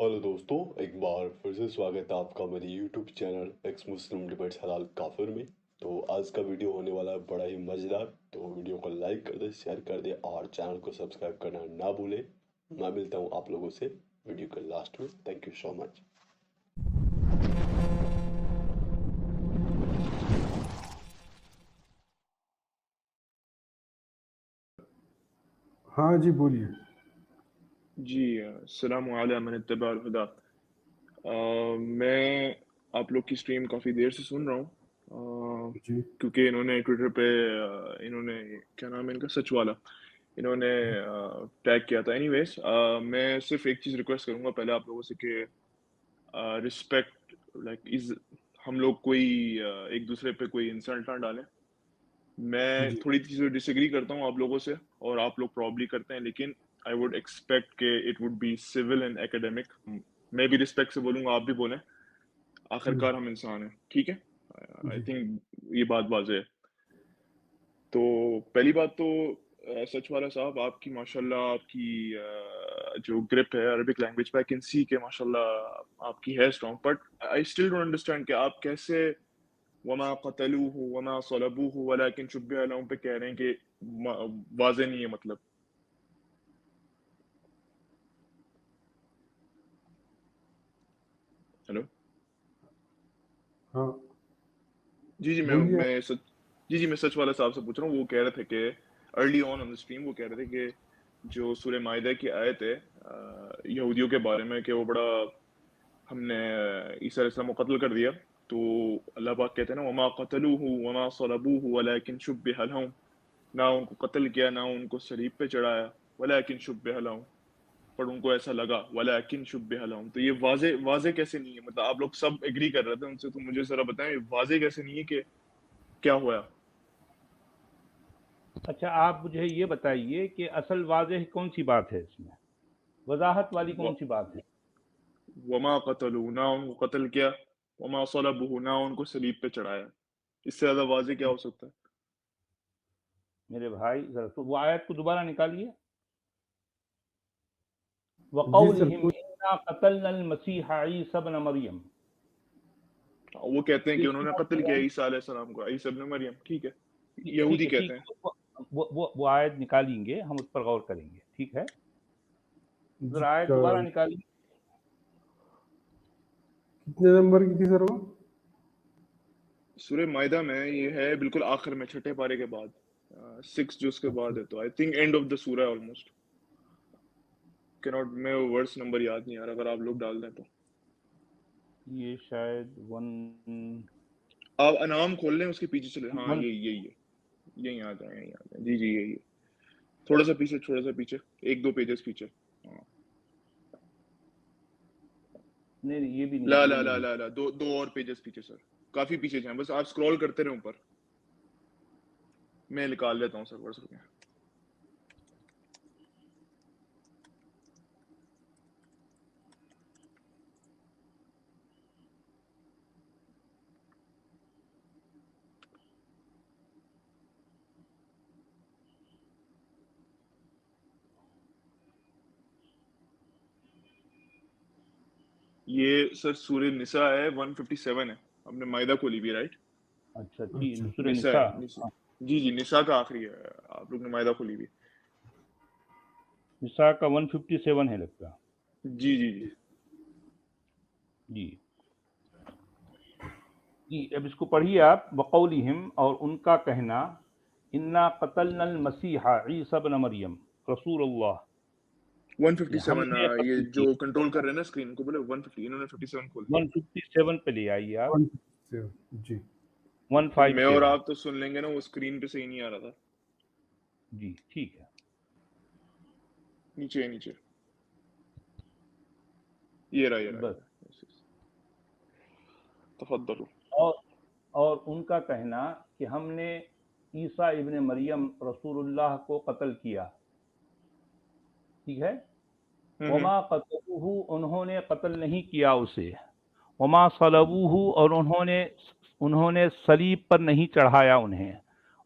Hello दोस्तों, एक बार फिर से स्वागत है आपका मेरे यूट्यूब चैनल एक्स मुस्लिम डिबेट्स हलाल काफिर में। तो आज का वीडियो होने वाला है बड़ा ही मज़ेदार। तो वीडियो को लाइक कर दे, शेयर कर दे और चैनल को सब्सक्राइब करना ना भूले। मैं मिलता हूँ आप लोगों से वीडियो के लास्ट में। Thank you so much. हाँ जी, बोलिए। जी अस्सलामु अला मन इत्तबअल हुदा। मैं आप लोग की स्ट्रीम काफ़ी देर से सुन रहा हूँ जी क्योंकि इन्होंने ट्विटर पे इन्होंने क्या नाम है इनका सच वाला इन्होंने टैग किया था। एनीवेज मैं सिर्फ एक चीज़ रिक्वेस्ट करूँगा पहले आप लोगों से कि रिस्पेक्ट लाइक इज हम लोग कोई एक दूसरे पे कोई इंसल्ट ना डालें। मैं जी थोड़ी चीज़ें डिसएग्री करता हूँ आप लोगों से और आप लोग प्रॉब्ली करते हैं, लेकिन आई वुड एक्सपेक्ट कि it would be civil and academic. मैं भी रिस्पेक्ट से बोलूँगा, आप भी बोलें, आखिरकार हम इंसान हैं, ठीक है। आई जी थिंक ये बात वाज़ेह है। तो पहली बात तो सच वाला साहब, आपकी माशाल्लाह आपकी जो ग्रिप है अरबिक लैंग्वेज पे, आई कैन सी के माशाल्लाह आपकी है strong, but I still don't understand कि आप कैसे वमा क़तलूहु वमा सलबूहु वलाकिन शुब्बिह लहुम पे कह रहे हैं कि वाज़ेह नहीं है मतलब। हेलो? हाँ, जी, जी, बोलिए। मैं सच वाला साहब से पूछ रहा हूँ। वो कह रहे थे कि अर्ली ऑन द स्ट्रीम वो कह रहे थे कि जो सूरह माइदा की आयत है यहूदियों के बारे में कि वो बड़ा हमने ईसा अलैहिस्सलाम को कत्ल कर दिया। तो अल्लाह पाक कहते हैं ना, वमा क़तलूहु वमा सलबूहु वलाकिन शुब्बिह लहुम, ना उनको कत्ल किया ना उनको सलीब पे चढ़ाया, वलाकिन शुब्बिह लहुम, पर उनको ऐसा लगा, वलाकिन शुब्बिह लहुम। तो ये वाज़े वाज़े कैसे नहीं है? मतलब आप लोग सब एग्री कर रहे थे उनसे, तो मुझे ज़रा बताएं वाज़े कैसे नहीं है कि क्या हुआ? अच्छा, आप मुझे ये बताइए कि असल वाज़ेह कौन सी बात है इसमें, वजाहत वाली कौन सी बात है? वमा क़तलू, ना उनको कत्ल किया, वमा सलबूहु, ना उनको सलीब पे चढ़ाया। इससे ज़्यादा वाज़े क्या हो सकता है? मेरे भाई जरा तो वो आयत को दोबारा निकालिए। जी सर, वक़ौलिहिम इन्ना क़तलनल मसीह ईसा इब्न मरियम। वो कहते हैं कि उन्होंने कत्ल किया ठीक ईसा अलैहिस्सलाम को, ईसा इब्न मरियम, ठीक है। ठीक यहूदी है, कहते ठीक हैं। है। वो आयत निकालेंगे, हम उस पर गौर करेंगे, ठीक है। जी जरा आयत दोबारा निकालिए। कितने नंबर की थी सर वो? सूरह माइदा में ये है बिल्कुल आखिर में, छठे पारे के बाद, 6 जो उसके बाद है, तो I think end of the सूरह है ऑलमोस्ट। कैनॉट में वो वर्स नंबर याद नहीं आ रहा, अगर आप लोग डाल दें तो। ये शायद 1 आप अनाम खोल लें, उसके पीछे चले। हाँ, 1 यही यही है। यही आ जाए, यही आ जाए। जी, जी, यही है। थोड़ा सा पीछे, थोड़ा सा पीछे, 1-2 पेजेस पीछे। हाँ। नहीं, ये भी नहीं, ला ये ला नहीं ला है। ला ला, 2 और पेजेस पीछे सर। काफी पीछे जाएं, बस आप स्क्रॉल करते रहें ऊपर। मैं निकाल लेता हूँ सर, वर्ष रुपये। ये सर सूरह निसा है, 157 है। हमने माइदा खोली भी, राइट? अच्छा, अच्छा, सूरह निसा निसा। है, निसा। जी, जी, निसा का आखिरी है। आप लोग ने माइदा खोली भी। निसा का 157 है लगता। जी, जी, जी। जी जी, अब इसको पढ़िए आप। वक़ौलिहिम, और उनका कहना, इन्ना क़तलनल मसीहा ईसा इब्न मरियम रसूलुल्लाह, 157, हमने ये कत्ल जो किया। कंट्रोल कर रहे हैं ना स्क्रीन को, बोले 150, इन्होंने 57 खोल दिया। 157 पे ले आइए आप। 157 जी। फिर मैं और 157। आप तो सुन लेंगे ना, वो स्क्रीन पे सही नहीं आ रहा था। जी ठीक है। नीचे है, नीचे। ये रहा, ये रहा, ये बस। रहा। Yes, yes. तफद्दलु। और और उनका कहना कि हमने ईसा इब्न मरियम रसूलुल्लाह को कत्ल किया, ठीक है। हम्म। वमा क़तलूहु, उन्होंने कत्ल नहीं किया उसे। वमा सलबूहु, और उन्होंने सलीब पर नहीं चढ़ाया उन्हें।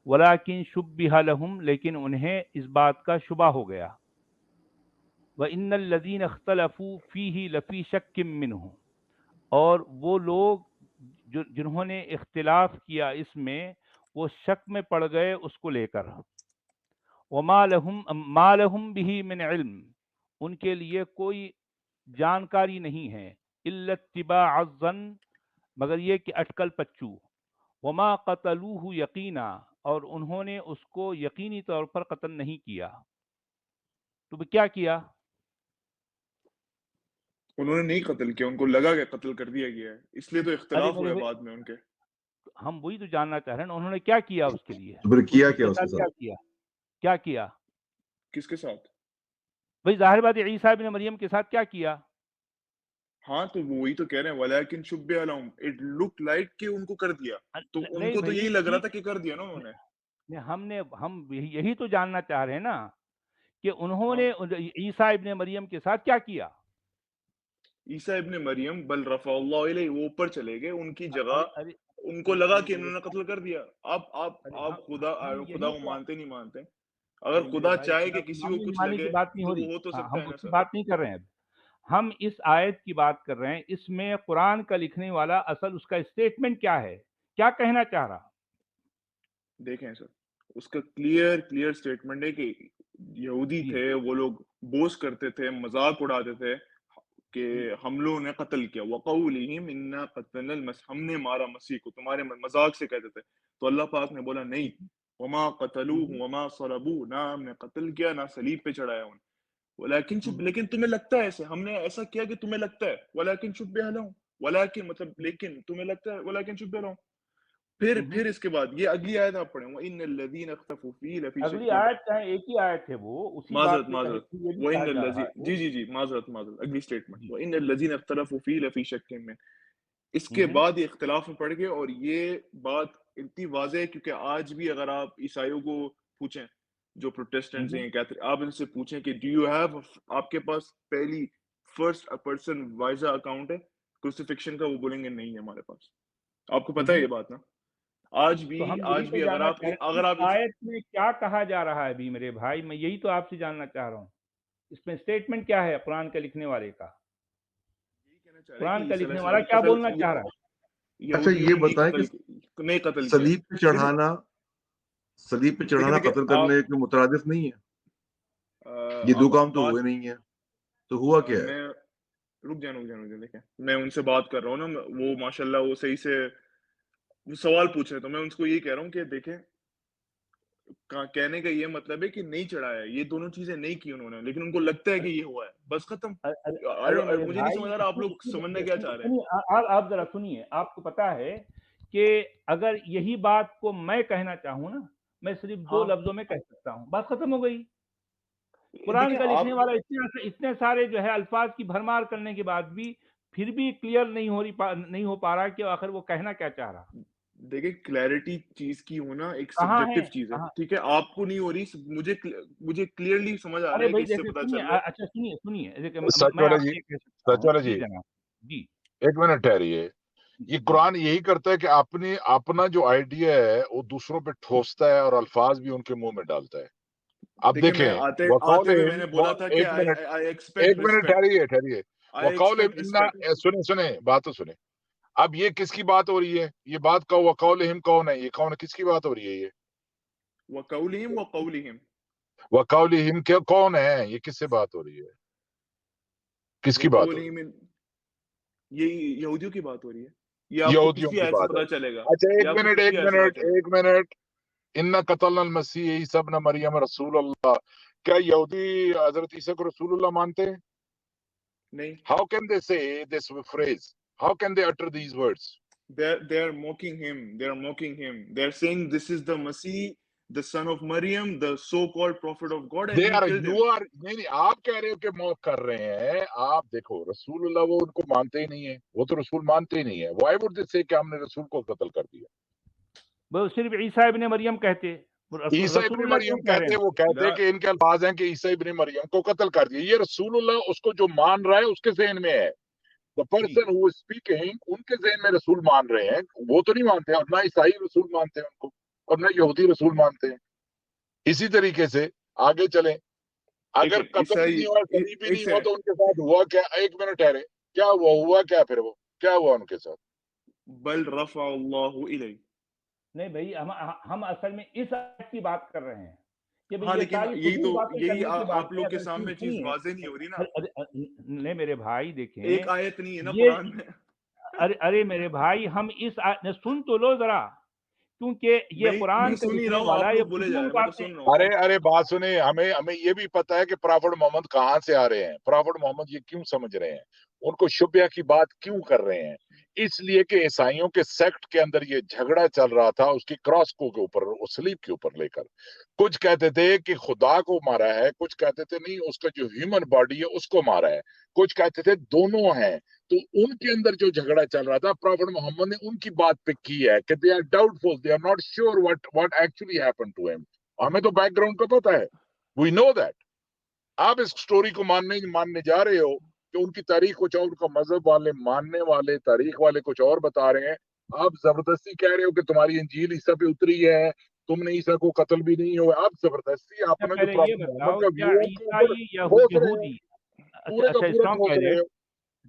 वलाकिन शुब्बिह लहुम, लेकिन उन्हें इस बात का शुबा हो गया। وَإِنَّ الَّذِينَ اخْتَلَفُوا فِيهِ لَفِي شَكٍّ مِّنْهُ، اور وہ لوگ جنہوں نے اختلاف کیا اس میں، وہ شک میں پڑ گئے اس کو لے کر. وَمَا لَهُم بِهِ مِنْ عِلْم، ان کے لیے کوئی جانکاری نہیں ہے، إِلَّا اتِّبَاعَ الظَّنِّ، مگر یہ کہ اٹکل پچو. وَمَا قَتَلُوهُ یقینا، اور انہوں نے اس کو یقینی طور پر قتل نہیں کیا. تو کیا کیا؟ انہوں نے نہیں قتل کیا، ان کو لگا کہ قتل کر دیا گیا ہے، اس لیے تو ارے اختلاف میرے ہوئے بھائی، بعد میں ان کے. ہم وہی تو جاننا چاہ رہے ہیں نا، انہوں نے کیا کیا اس کے لیے؟ تو پھر کیا اس کیا کے اس کے ساتھ کیا ساتھ؟ کیا؟ کیا کیا؟ کس کے ساتھ؟ بھائی ظاہر بات ہے، عیسیٰ ابن مریم کے ساتھ کیا کیا؟ ہاں تو وہی تو کہہ رہے ہیں ولیکن شبہ لہم، اٹ لک لائک کہ ان کو کر دیا، تو ان نہیں کو تو بھائی، یہی لگ رہا ٹھیک، تھا کہ کر دیا نا انہوں نے. ہم یہی تو جاننا چاہ رہے ہیں نا کہ انہوں ہاں نے عیسیٰ ابن مریم کے ساتھ کیا کیا؟ عیسیٰ ابن مریم بل رفع اللہ علیہ، وہ اوپر چلے گئے، ان کی جگہ ارے ارے ان کو لگا ارے کہ میرے انہوں نے بھائی، قتل کر دیا. ارے آپ خدا ہم خدا یہی کو تو، مانتے نہیں مانتے؟ اگر ارے میرے خدا بھائی، چاہے خدا کہ کو کسی کو ماننے کچھ ماننے کی لگے بات نہیں تو ہو رہی. وہ ہو تو ہاں، سکتا ہم ہے نا اس کی سر. بات نہیں کر رہے ہیں اب. ہم اس آیت کی بات کر رہے ہیں. اس میں قرآن کا لکھنے والا اصل اس کا اسٹیٹمنٹ کیا ہے، کیا کہنا چاہ رہا؟ دیکھیں سر، اس کا کلیئر سٹیٹمنٹ ہے کہ یہودی جی تھے، وہ لوگ بوس کرتے تھے، مذاق اڑاتے تھے کہ جی ہم لوگوں نے قتل کیا. وقولہم انا قتلنا المسیح، ہم نے مارا مسیح کو، تمہارے مذاق سے کہتے تھے. تو اللہ پاک نے بولا نہیں، وما قتلوہ وما صلبوہ، نہ ہم نے قتل کیا نہ صلیب پہ چڑھایا انہیں. لیکن تمہیں لگتا ہے ایسے، ہم نے ایسا کیا کہ تمہیں لگتا ہے. ولیکن شبہ لہم، ولیکن مطلب لیکن تمہیں لگتا ہے، ولیکن شبہ لہم. پھر اس کے بعد یہ اگلی آیت آپ پڑھیں، وَإِنَّ الَّذِينَ اخْتَلَفُوا فِيهِ لَفِي اگلی شَكٍّ. آیت چاہے ایک ہی آیت ہے، وہ اسی بات پہ کہیں معذرت یہ بھی کہا وَإِنَّ جا رہا الَّذِينَ، ہے. جی معذرت اگلی سٹیٹمنٹ، جی وَإِنَّ الَّذِينَ اخْتَلَفُوا فِيهِ لَفِي شَكٍّ مِّنْ. اس کے بعد یہ اختلاف میں پڑ گئے. اور یہ بات اتنی واضح ہے کیونکہ آج بھی اگر آپ عیسائیوں کو پوچھیں، جو پروٹیسٹنٹس ہیں، کیتھولک، آپ ان سے پوچھیں کہ ڈو یو ہیو، آپ کے پاس پہلی فرسٹ پرسن وائزا اکاؤنٹ ہے کروسیفکشن کا؟ وہ بولیں گے نہیں ہے ہمارے پاس. آپ کو پتہ ہے یہ بات نا؟ آج تو ہم یہی تو بھی جاننا چاہ رہے ہیں، اگر اس آپ آیت میں کیا کہا جا رہا ہے ابھی میرے بھائی، میں یہی تو آپ سے جاننا چاہ رہا ہوں. اس میں اسٹیٹمنٹ کیا ہے قرآن کے لکھنے والے کا؟ یہی کہنا چاہ رہے ہیں کہ قرآن کا عیسیٰ علیہ لکھنے والا السلام کیا بولنا چاہ رہا ہے؟ اچھا یہودیوں یہ نے بتائیں کہ نہیں قتل کیا. صلیب پہ دیکھیں چڑھانا قتل کرنے کے مترادف نہیں ہے. یہ دو اب کام تو بات، ہوئے نہیں ہیں، تو ہوا کیا ہے؟ میں رک جانا دیکھیں، میں ان سے بات کر رہا ہوں نا، وہ ماشاءاللہ وہ صحیح سے وہ سوال پوچھ رہے ہیں، تو میں ان کو یہی کہہ رہا ہوں کہ دیکھیں، کہنے کا یہ مطلب ہے کہ نہیں چڑھایا، یہ دونوں چیزیں نہیں کی انہوں نے، لیکن ان کو لگتا ہے کہ یہ ہوا ہے، بس ختم. ارے میرے مجھے نہیں بھائی، سمجھ آ رہا آپ لوگ سمجھنا کیا چاہ رہے ہیں. سنیے، آپ ذرا سنیے. آپ کو پتا ہے کہ اگر یہی بات کو میں کہنا چاہوں نا، میں صرف 2 ہاں لفظوں میں کہہ سکتا ہوں، بات ختم ہو گئی. قرآن دیکھیں کا آپ، لکھنے والا اتنے سارے جو ہے الفاظ کی بھرمار کرنے کے بعد بھی پھر بھی کلیئر نہیں ہو پا رہا کہ آخر وہ کہنا کیا چاہ رہا. دیکھیں کلیئرٹی چیز کی ہونا ایک کہاں سبجیکٹو ہے چیز ہے، کہاں؟ ٹھیک ہے؟ آپ کو نہیں ہو رہی، مجھے کلیئرلی سمجھ آ رہا ارے ہے کہ بھائی اس سے جیسے پتا سنیے، چل رہا اچھا سنیے دیکھیں، سچ میں والا آپ جی، سے یہ کہہ سکتا سچ ہوں. والا جی جی، جناب. جی ایک منٹ ٹھہریے. یہ جی قرآن یہی کرتا ہے کہ اپنا جو آئیڈیا ہے وہ دوسروں پہ ٹھوستا ہے اور الفاظ بھی ان کے منہ میں ڈالتا ہے. اب دیکھیں میں دیکھیں آتے ہوئے میں نے بولا تھا کہ ایک منٹ، I expect ایک minute respect. ٹھہریے. I expect respect. سنیں بات تو سنیں. اب یہ کس کی بات ہو رہی ہے؟ یہ بات کا وقولہم کون ہے؟ یہ کون، کس کی بات ہو رہی ہے؟ یہ وقولہم وقولہم کون ہے؟ یہ کس سے بات ہو رہی ہے؟ کس کی بات ہو رہی ہے؟ یہ یہودیوں کی بات ہو رہی ہے. یہ آپ کو یہودیوں پچھلی کی آیت سے بات ہے. پتا چلے گا. اچھا یہ آپ کو پچھلی آیت سے پتا چلے گا. ایک منٹ. ان قتلنا المسیح عیسی ابن مریم رسول اللہ. کیا یہودی حضرت عیسی کو رسول اللہ مانتے ہیں؟ نہیں. How can they say this phrase? How can they utter these words? They're mocking him. They're saying this is the Masih, the son of Maryam, the so-called prophet of God, and he killed him. نہیں آپ کہہ رہے ہو کہ موت کر رہے ہیں. آپ دیکھو رسول اللہ وہ ان کو مانتے ہی نہیں ہے، وہ تو رسول مانتے ہی نہیں ہے. Why would they say کہ ہم نے رسول کو قتل کر دیا؟ وہ صرف عیسیٰ ابن مریم کہتے، عیسیٰ رسول ابن اللہ کیوں مریم کہہ رہے کہتے، ہیں؟ وہ کہتے کہ ان کے الفاظ ہیں کہ عیسیٰ ابن مریم کو قتل کر دیا. یہ رسول اللہ اس کو جو مان رہا ہے اس کے ذہن میں ہے. The person who is speaking ان کے ذہن میں رسول مان رہے ہیں، وہ تو نہیں مانتے، اور نہ عیسائی رسول مانتے ہیں ان کو، اور نہ یہودی رسول مانتے ہیں. اسی طریقے سے آگے چلیں. अगर कत्ल भी नहीं हुआ, सही भी नहीं हुआ, तो उनके साथ हुआ क्या? एक मिनट ठहरे, क्या हुआ क्या? फिर वो क्या हुआ उनके साथ? बल रफ़ा अल्लाहु इलैहि। नहीं भाई, हम असल में इस आयत की बात कर रहे हैं कि भाई हाँ, ये लेकिन सारी यही फजूल तो बातें यही करने की बात आप है, लोग के अगर सामने चीज नहीं है। वाज़ेह नहीं हो रही ना। नहीं मेरे भाई देखें, एक आयत नहीं है ना ये कुरान में। अरे मेरे भाई, हम इस आयत सुन तो लो जरा, क्योंकि ये कुरान मैं का सुन ही लिखने रहा हूँ, वाला आप ये लोग बोले जा फजूल रहे हैं, मैं तो बातें। सुन रहा हूँ। अरे बात सुने, हमें हमें ये भी पता है कि प्रॉफिट मोहम्मद कहाँ से आ रहे हैं। प्रॉफिट मोहम्मद ये क्यों समझ रहे हैं, उनको शुबिया की बात क्यों कर रहे हैं? इसलिए कि ईसाइयों के सेक्ट के अंदर ये झगड़ा चल रहा था उसकी क्रॉस को के ऊपर, उस सलीब के ऊपर लेकर। कुछ कहते थे कि खुदा को मारा है, कुछ कहते थे नहीं उसका जो ह्यूमन बॉडी है उसको मारा है, कुछ कहते थे दोनों हैं। तो उनके अंदर जो झगड़ा चल रहा था, प्रॉफिट मोहम्मद ने उनकी बात पे की है कि they are doubtful, they are not sure what actually happened to him. हमें तो बैकग्राउंड का पता है, वी नो दैट। आप इस स्टोरी को मानने जा रहे हो कि उनकी तारीख कुछ और, उनका मजहब वाले मानने वाले तारीख वाले कुछ और बता रहे हैं। आप जबरदस्ती कह रहे हो कि तुम्हारी इंजील ईसा पे उतरी है, तुमने ईसा को कत्ल भी नहीं हुआ। आप जबरदस्ती अपना जो पहले ये प्रॉफिट मोहम्मद बताओ, का क्या व्यू है उसके ऊपर ईसाई या ठोस रहे हो, यहूदी, पूरे का अच्छा पूरा स्ट्रॉन्ग ठोस रहे पैलेट, हो,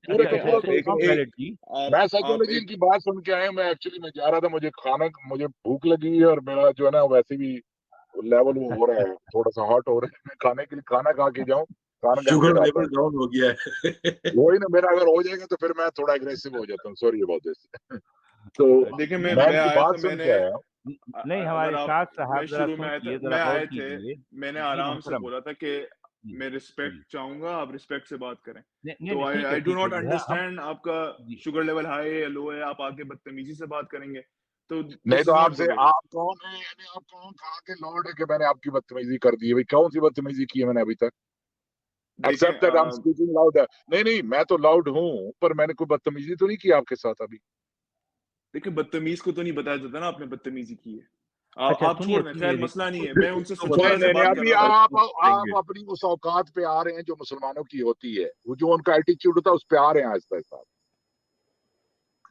पूरे का देखें पूरा आप ठोस एक रहे हो। पैलेट जी। मैं आप साइकोलॉजी एक की बात सुन के आया, मैं एक्चुअली मैं जा रहा था, मुझे भूख लगी है और मेरा जो है ना वैसे भी लेवल वो हो रहा है, थोड़ा सा हॉट हो रहा है। मैं खाने के लिए खाना खा के जाऊं, खाना खा के शुगर आता लेवल हूँ। डाउन हो गया है। वही ना, मेरा अगर हो जाएगा तो फिर मैं थोड़ा एग्रेसिव हो जाता हूँ, सॉरी अबाउट दिस। तो देखिए नहीं मैं मैं इनकी आया बात था, सुन मैंने के आया। नहीं, अगर हमारे आप साथ मैं साहब जरा शुरू में आया था, सुनिए, जरा मैं गौर आए थे, कीजिए मैंने जी आराम से मोहतरम बोला था कि जी मैं रिस्पेक्ट जी। चाहूंगा, आप रिस्पेक्ट से बात करें। नहीं नहीं तो नहीं, आई आई डू ठीक है नॉट जो है हम अंडरस्टैंड आपका जी। शुगर लेवल हाई है या लो है, आप आके बदतमीजी से बात करेंगे, तो नहीं दिस तो इज नॉट द आपसे, वे। आप कौन है, यानी आप कौन कहाँ के लॉर्ड है कि मैंने आपकी बदतमीजी कर दी है? भाई कौन सी बदतमीजी की है मैंने अभी तक? देखें except that I am speaking loud. नहीं नहीं, मैं तो लाउड हूँ, पर मैंने कोई बदतमीजी तो नहीं की आपके साथ अभी। देखिए बदतमीज को तो नहीं बताया जाता ना आपने बदतमीजी की है। अच्छा आप सुनिए छोड़ दें, सुनिए खैर देखिए, मसला नहीं है, मैं उनसे तो नहीं सचिवालय से नहीं नहीं, बात कर अभी रहा था। आप अपनी उस औकात पे आ रहे हैं जो मुसलमानों की होती है, वो जो उनका एटीट्यूड होता है उस पे आ रहे हैं आहिस्ता आहिस्ता।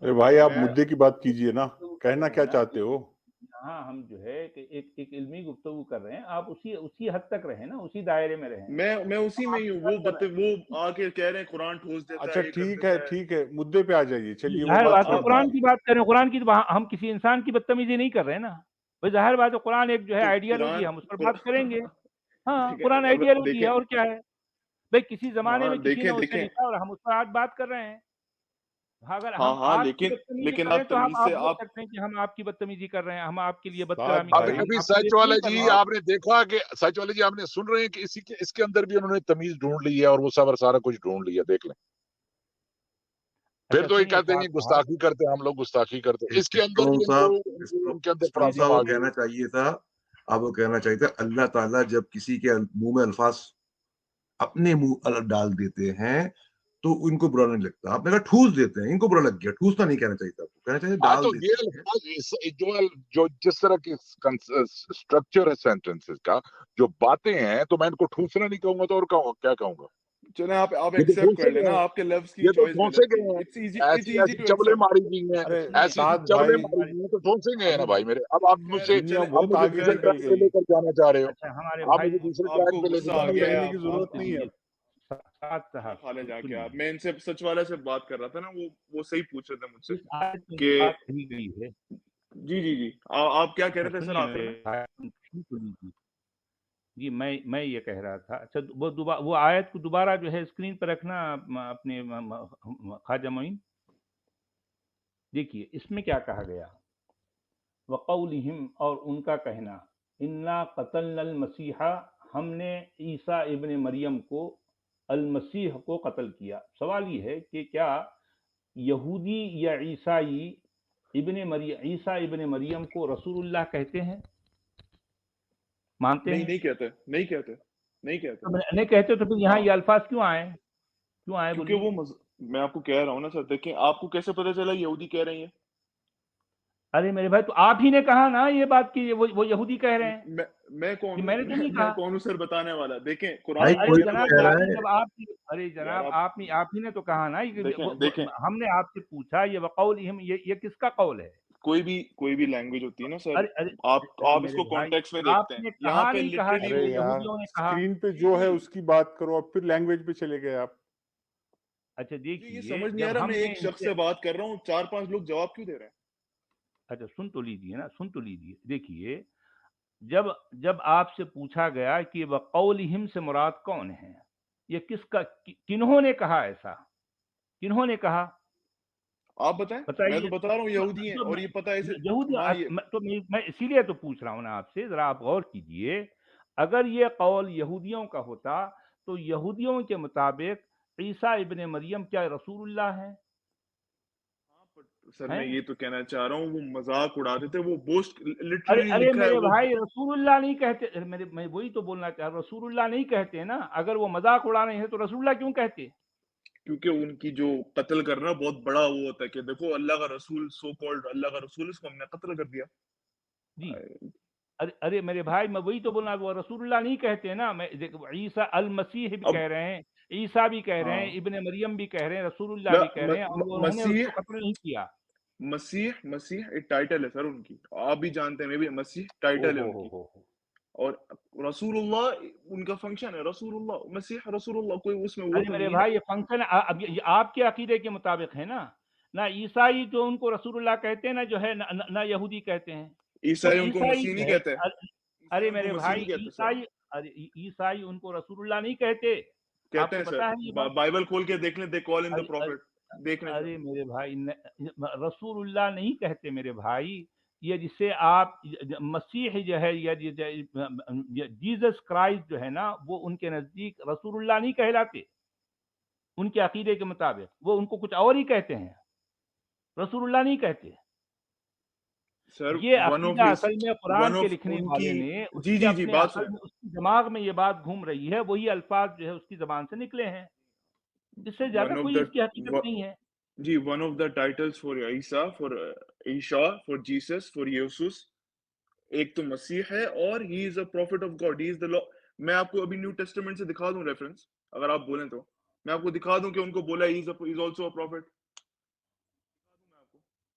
अरे भाई आप मैं मुद्दे की बात कीजिए ना, कहना क्या चाहते हो? हाँ हम जो है कि एक इल्मी गुफ्तगू कर रहे हैं, आप उसी उसी हद तक रहे ना, उसी दायरे में रहे। मैं उसी में ही हूँ। वो आके कह रहे हैं कुरान ठोस देता अच्छा है, ये कर देता है। ठीक है, मुद्दे पे आ जाइए, चलिए वो जाहिर बात बात है, छोड़ते कुरान हैं। की बात करें, कुरान की तो हम किसी इंसान की बदतमीजी नहीं कर रहे हैं ना भाई, जाहिर बात है कुरान एक जो है तो आइडियोलॉजी, कुरान हम उस पर बात करेंगे। हाँ देखें, कुरान अगर आइडियोलॉजी देखें, है, और क्या है भाई, किसी हाँ जमाने हाँ में किसी ने देखें उसे देखें, लिखा और हम उस पर आज बात कर रहे हैं। अगर हाँ हम हाँ, आपकी लेकिन बदतमीजी लेकिन करें आप तो तमीज आप से बोल आप सकते हैं कि हम आपकी बदतमीजी कर रहे हैं, हम आपके लिए साहब बदकलामी कर अभी रहे हैं, भाई, अभी आपके लिए तो नहीं सच कर जी रहे हैं। आप आपने देखा कि सच वाले जी आपने सुन रहे हैं कि इसके अंदर भी उन्होंने तमीज ढूंढ ली है और वो सब सारा कुछ ढूंढ लिया, देख लें। फिर अच्छा तो ये सुनिए कहते साहब हैं साहब गुस्ताखी करते हैं हम लोग, गुस्ताखी करते हैं, इसके अंदर स्ट्रॉन्ग भी साहब, उनके अंदर स्ट्रॉन्ग प्रॉब्लम साहब आ को गई कहना है। चाहिए था, आपको कहना चाहिए था अल्लाह ताला जब किसी के मुंह में अल्फाज अपने मुंह अलग डाल देते हैं तो इनको बुरा नहीं लगता। आपने कहा ठूस देते हैं, इनको बुरा लग गया। ठूसना नहीं कहना चाहिए था, आपको कहना चाहिए हाँ डाल तो ये देते हैं। अल्फाज जो जो जिस तरह की स्ट्रक्चर है सेंटेंसेस का, जो बातें हैं, तो मैं इनको ठूसना नहीं कहूंगा तो और क्या कहूंगा? चले, आप ये तो एक्सेप्ट ठूसे कर लेना, गए हैं, आपके लफ्ज की ये तो चॉइस ठूसे गलत थी। गए हैं। इट्स ऐसी इजी ऐसी टू चबले एक्सेप्ट। मारी गई हैं, अरे सुनिए ऐसी साद चबले भाई, मारी गई हैं, तो ठूसे गए हैं ना अब भाई मेरे। अब आप खैर मुझसे दुनिया चले, अब बहुत मुझे आगे दूसरे निकल ट्रैक पे गई। लेकर जाना चाह रहे हो, अच्छा हमारे आप भाई मुझे दूसरे ट्रैक आपको पे लेकर गुस्सा आ इसमें जाना गया चाह है, रहे रहने हो। की आप जरूरत नहीं है। सुनिए साहब साहब हाले जाके सुनिए, आप, मैं इनसे सचिवालय से बात कर रहा था ना, वो सही पूछ रहे थे मुझसे इस आयत में कि जो बात कही गई है, जी आप क्या कह अच्छा रहे थे सर सुनिए आखिर मेरे में? भाई, जी मैं ये कह रहा था, अच्छा वो आयत को दोबारा जो है स्क्रीन पर रखना अपने ख्वाजा मोइन। देखिए इसमें क्या कहा गया, वक़ौलिहिम, और उनका कहना, इन्ना क़तलनल मसीहा, हमने ईसा इब्न मरियम को, अल मसीह को कत्ल किया। सवाल ये है कि क्या यहूदी या ईसाई ईसा इब्न मरियम को रसूलुल्लाह कहते हैं, मानते नहीं हैं? नहीं कहते, नहीं कहते, नहीं कहते, तो नहीं कहते तो फिर यहाँ ये अल्फाज क्यों आए, क्यों आए क्योंकि बोलिए? मैं आपको कह रहा हूँ ना सर, देखिए आपको कैसे पता चला यहूदी कह रही हैं? अरे मेरे भाई, तो आप ही ने कहा ना ये बात कि वो यहूदी कह रहे हैं, मैं कौन कि हूँ? मैंने तो नहीं मैं कहा। कौन हूँ सर बताने वाला? देखें भाई कुरान अरे कोई मुकद्दस तो जनाब कह है। रहा अभी है। जब अरे यार जनाब आप ही ने तो कहा ना, देखें देखें हमने आपसे पूछा ये वक़ौलिहिम, ये किसका कौल है? कोई भी लैंग्वेज होती है ना सर, अरे अरे आप मेरे इसको भाई, कॉन्टेक्स्ट में देखते हैं। आपने यहाँ कहा पे नहीं कहा लिटरली कि अरे वो यार, यहूदियों ने कहा। स्क्रीन पे जो है उसकी बात करो, अब फिर लैंग्वेज पे चले गए आप। अच्छा मुझे ये देखिए, समझ नहीं आ जब रहा, मैं हमने एक शख्स इनसे, से बात कर रहा हूँ, 4-5 लोग जवाब क्यों दे रहे हैं? अच्छा सुन तो लीजिए ना, सुन तो लीजिए। देखिए, जब जब आपसे पूछा गया कि वक़ौलिहिम से मुराद कौन है, ये किसका किन्होंने कहा, ऐसा किन्होंने कहा आप बताएं, मैं तो बताइए। बता रहा हूँ यहूदी हैं, तो और ये पता है इसे। यहूदी, हाँ ये तो मैं इसीलिए तो पूछ रहा हूँ ना आपसे, जरा आप गौर कीजिए। अगर ये कौल यहूदियों का होता तो यहूदियों के मुताबिक ईसा इब्ने मरियम क्या रसूलुल्लाह हैं? सर, मैं हैं? ये तो कहना चाह रहा हूँ, वो मजाक उड़ाते थे, वो बोस्ट अरे लिटरली अरे लिखा है मेरे वो। भाई, रसूलुल्लाह नहीं कहते। अरे मैं वही तो बोलना चाह रहा हूँ, रसूलुल्लाह नहीं कहते ना। अगर वो मजाक उड़ा रहे हैं तो रसूलुल्लाह क्यों कहते? क्योंकि उनकी जो कत्ल करना बहुत बड़ा वो होता है कि देखो अल्लाह का रसूल, सो कॉल्ड अल्लाह का रसूल, इसको हमने कत्ल कर दिया। जी। अरे मेरे भाई, मैं वही तो बोलना, वो रसूलुल्लाह नहीं कहते ना। मैं देखो, ईसा अल मसीह भी अब कह रहे हैं, ईसा भी कह रहे हैं, हाँ, इब्ने मरियम भी कह रहे हैं, रसूलुल्लाह ला भी कह रहे हैं, और उन्होंने उसको मसीह कत्ल नहीं किया। मसीह एक टाइटल है सर उनकी, आप भी जानते हैं, मैं भी, मसीह टाइटल है उनकी, हो। और रसूलुल्लाह उनका फंक्शन है, रसूलुल्लाह, मसीह रसूलुल्लाह, कोई उसमें वो अरे तो मेरे नहीं है ना। भाई, ये फंक्शन अब ये आपके अकीदे के मुताबिक है ना। ना ईसाई जो उनको रसूलुल्लाह कहते हैं ना, जो है ना यहूदी कहते हैं। तो ईसाई उनको ईसाई मसीह जो नहीं है, कहते, ईसाई अरे उनको मेरे मसीह भाई, नहीं कहते सर। ईसाई, अरे ईसाई उनको रसूलुल्लाह नहीं कहते। कहते आपको हैं पता सर, है ये बात? बाइबल खोल के देख लें, दे कॉल इन द अरे अरे प्रॉफिट, देखने सर। अरे मेरे भाई, रसूलुल्लाह नहीं कहते मेरे भाई। ये जिसे आप मसीह जो है, या जीसस क्राइस्ट जो है ना, वो उनके नजदीक रसूलुल्लाह नहीं कहलाते। उनके अकीदे के मुताबिक वो उनको कुछ और ही कहते हैं, रसूलुल्लाह नहीं कहते। सर ये वन ऑफ अकीदा हिज असल में कुरान वन के ऑफ लिखने उनकी, वाले ने, जी उसके जी जी, अपने बात अकल सुने। में, उसकी दिमाग में ये बात घूम रही है, वही अल्फाज जो है उसकी जबान से निकले हैं। इससे ज्यादा वन ऑफ कोई द इसकी हकीकत नहीं है। जी, one of the titles for Isa, for Isha, for Jesus, for यीशुस, एक तो मसीह है, और he is a prophet of God, he is the law. मैं आपको अभी न्यू टेस्टामेंट से दिखा दूं रेफरेंस, अगर आप बोलें तो मैं आपको दिखा दूं कि उनको बोला he is also a profit.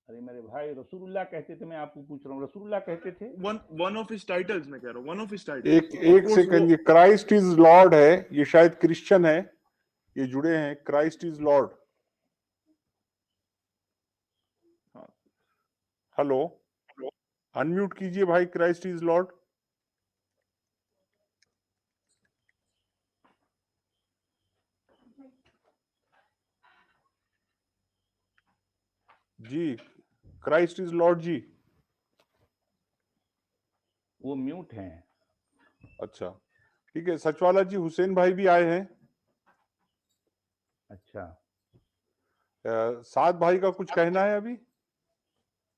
अरे मेरे भाई, रसूलुल्लाह कहते थे, मैं आपको पूछ रहा हूँ, रसूलुल्लाह कहते थे? वन ऑफ हिज टाइटल्स, मैं कह रहा हूँ, वन ऑफ हिज एक टाइटल्स, ऑफ एक कोर्स वो। सेकंड, ये क्राइस्ट इज लॉर्ड है, ये शायद क्रिश्चियन है, ये जुड़े हैं, क्राइस्ट इज लॉर्ड। हाँ, हेलो, अनम्यूट कीजिए भाई, क्राइस्ट इज लॉर्ड। जी, क्राइस्ट इज लॉर्ड जी। वो म्यूट हैं। अच्छा ठीक है, सचवाला जी, हुसैन भाई भी आए हैं। अच्छा, साद भाई का कुछ कहना है अभी?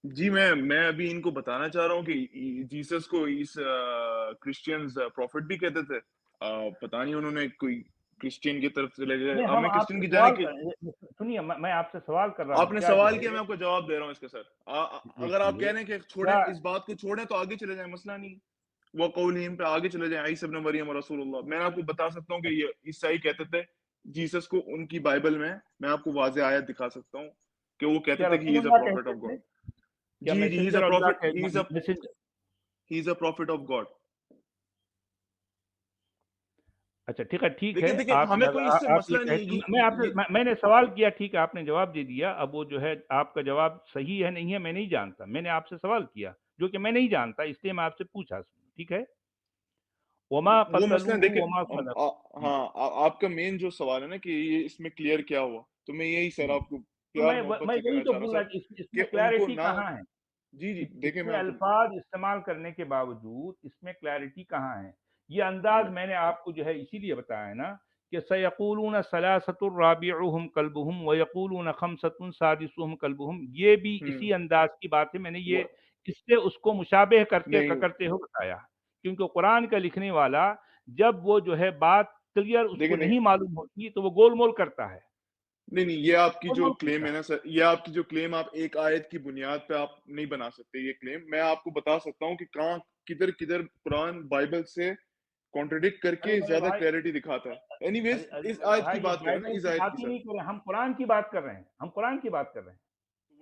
जी, मैं अभी इनको बताना चाह रहा हूँ कि जीसस को इस क्रिश्चियंस प्रॉफिट भी कहते थे। पता नहीं उन्होंने कोई क्रिश्चियन की तरफ चले गए। नहीं, अब हम मैं क्रिश्चियन आपसे की जाने सवाल की, सुनिए, मैं आपसे सवाल कर रहा हूँ, आपने क्या जो सवाल है, किया, मैं आपको जवाब दे रहा हूँ इसका सर। अगर आप देखिए कह रहे हैं कि छोड़ें, क्या, इस बात को छोड़ें तो आगे चले जाएं, मसला नहीं। वो कौलिहिम पे आगे चले जाएं, ईसा इब्न मरियम रसूलुल्लाह। मैं आपको बता सकता हूँ कि ये ईसाई कहते थे जीसस को, उनकी बाइबल में मैं आपको वाज़ेह आयत दिखा सकता हूँ कि वो कहते क्या थे कि ही इज अ रसूलुल्लाह प्रॉफिट कहते ऑफ थे? गॉड। क्या जी जी, he is a messenger Allah prophet, के he is messenger? A prophet of God. अच्छा ठीक है, ठीक है। देखिए देखिए, आप हमें कोई इससे आप ये मसला नहीं कहते, है, मैं आपसे, ये मैंने सवाल किया, ठीक है, आपने जवाब दे दिया। अब वो जो है, आपका जवाब सही है नहीं है मैं नहीं जानता, मैंने आपसे सवाल किया जो कि मैं नहीं जानता, इसलिए मैं आपसे पूछा, ठीक है। वमा वो मसला है, कतलूहु देखिए वमा सलब। जी, हाँ, आपका मेन जो सवाल है ना कि ये इसमें क्लियर क्या हुआ, तो मैं यही सर जी। आपको तो प्यार मोहब्बत मैं से यही कहना तो चाह रहा बोल रहा सर इसमें कि उनको क्लैरिटी ना, कहाँ है? जी जी, देखिए मैं इतने आपको, अल्फाज इस्तेमाल करने के बावजूद इसमें क्लैरिटी कहाँ है? ये अंदाज मैंने आपको जो है इसीलिए बताया है ना, कि सयक़ूलून सलासतुर राबिउहुम कल्बुहुम व यक़ूलून खमसतुन सादिसुहुम कल्बुहुम, ये भी इसी अंदाज की बात है। मैंने ये वो इससे उसको मुशाबह नहीं, करते हुए बताया, क्योंकि कुरान का लिखने वाला जब वो जो है बात क्लियर उसको देखिए नहीं, नहीं मालूम होती तो वो गोल मोल करता है, नहीं, ये आपकी गोल जो मोल क्लेम करता है है। ना सर, ये आपकी जो क्लेम, आप एक आयत की बुनियाद पे आप नहीं बना सकते ये क्लेम। मैं आपको बता सकता हूँ कि कहाँ, किधर किधर कुरान बाइबल से कॉन्ट्रडिक्ट अरे करके मेरे ज्यादा भाई, क्लैरिटी दिखाता है। अरे एनीवेज, अरे इस मेरे आयत की भाई, ये बात करें ना, बाइबल इस की आयत बात की ही सर, नहीं कर रहे हैं, हम कुरान की बात कर रहे हैं, हम कुरान की बात कर रहे हैं।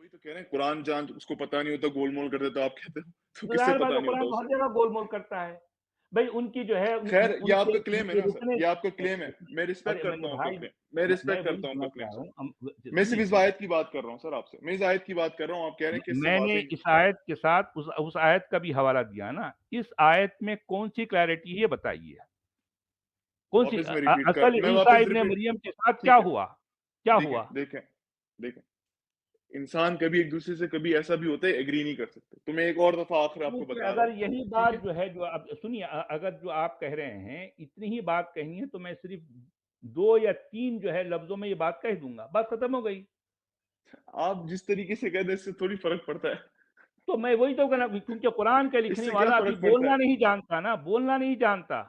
वही तो कह रहे हैं, कुरान जान उसको पता नहीं होता, गोलमोल कर देता, आप कहते हो, तो तो किससे जाहिर पता बात है नहीं होता कुरान तो हर उसे? जगह गोलमोल करता है भाई। उनकी जो है खैर, ये आपका उनके क्लेम है उनके ना सर, जितने, ये आपका क्लेम है, मैं रिस्पेक्ट अरे करता मेरे हूँ आपका भाई, क्लेम, मैं मैं रिस्पेक्ट वही करता हूँ सुनना आपका क्लेम चाह रहा सर। हूँ, मैं सुन सिर्फ इस लीजिए। आयत की बात कर रहा हूँ सर आपसे, मैं इस आयत की बात कर रहा हूँ, आप कह रहे हैं कि इससे मैंने वाज़ेह इस आयत के साथ उस आयत का भी हवाला दिया ना। इस आयत में कौन सी क्लैरिटी है ये बताइए, कौन सी वापस मैं रिपीट कर, असल मैं ईसा वापस इब्ने रिपीट, मरियम के साथ क्या ठीक है, हुआ, क्या देखें, हुआ? देखें, देखें, इंसान कभी एक दूसरे से कभी ऐसा भी होता है एग्री नहीं कर सकते, तो मैं एक और दफा आखिर आपको देखिए, बता रहा अगर हूँ, यही ठीक बात है? जो है, जो आप सुनिए, अगर जो आप कह रहे हैं इतनी ही बात कही है, तो मैं सिर्फ 2 या 3 जो है लफ्जों में ये बात कह दूंगा, बात खत्म हो गई। आप जिस तरीके से कहते हैं इससे थोड़ी फर्क पड़ता है, तो मैं वही तो कहना, क्योंकि कुरान का लिखने इससे क्या वाला अभी फर्क पड़ता बोलना है? नहीं जानता ना, बोलना नहीं जानता,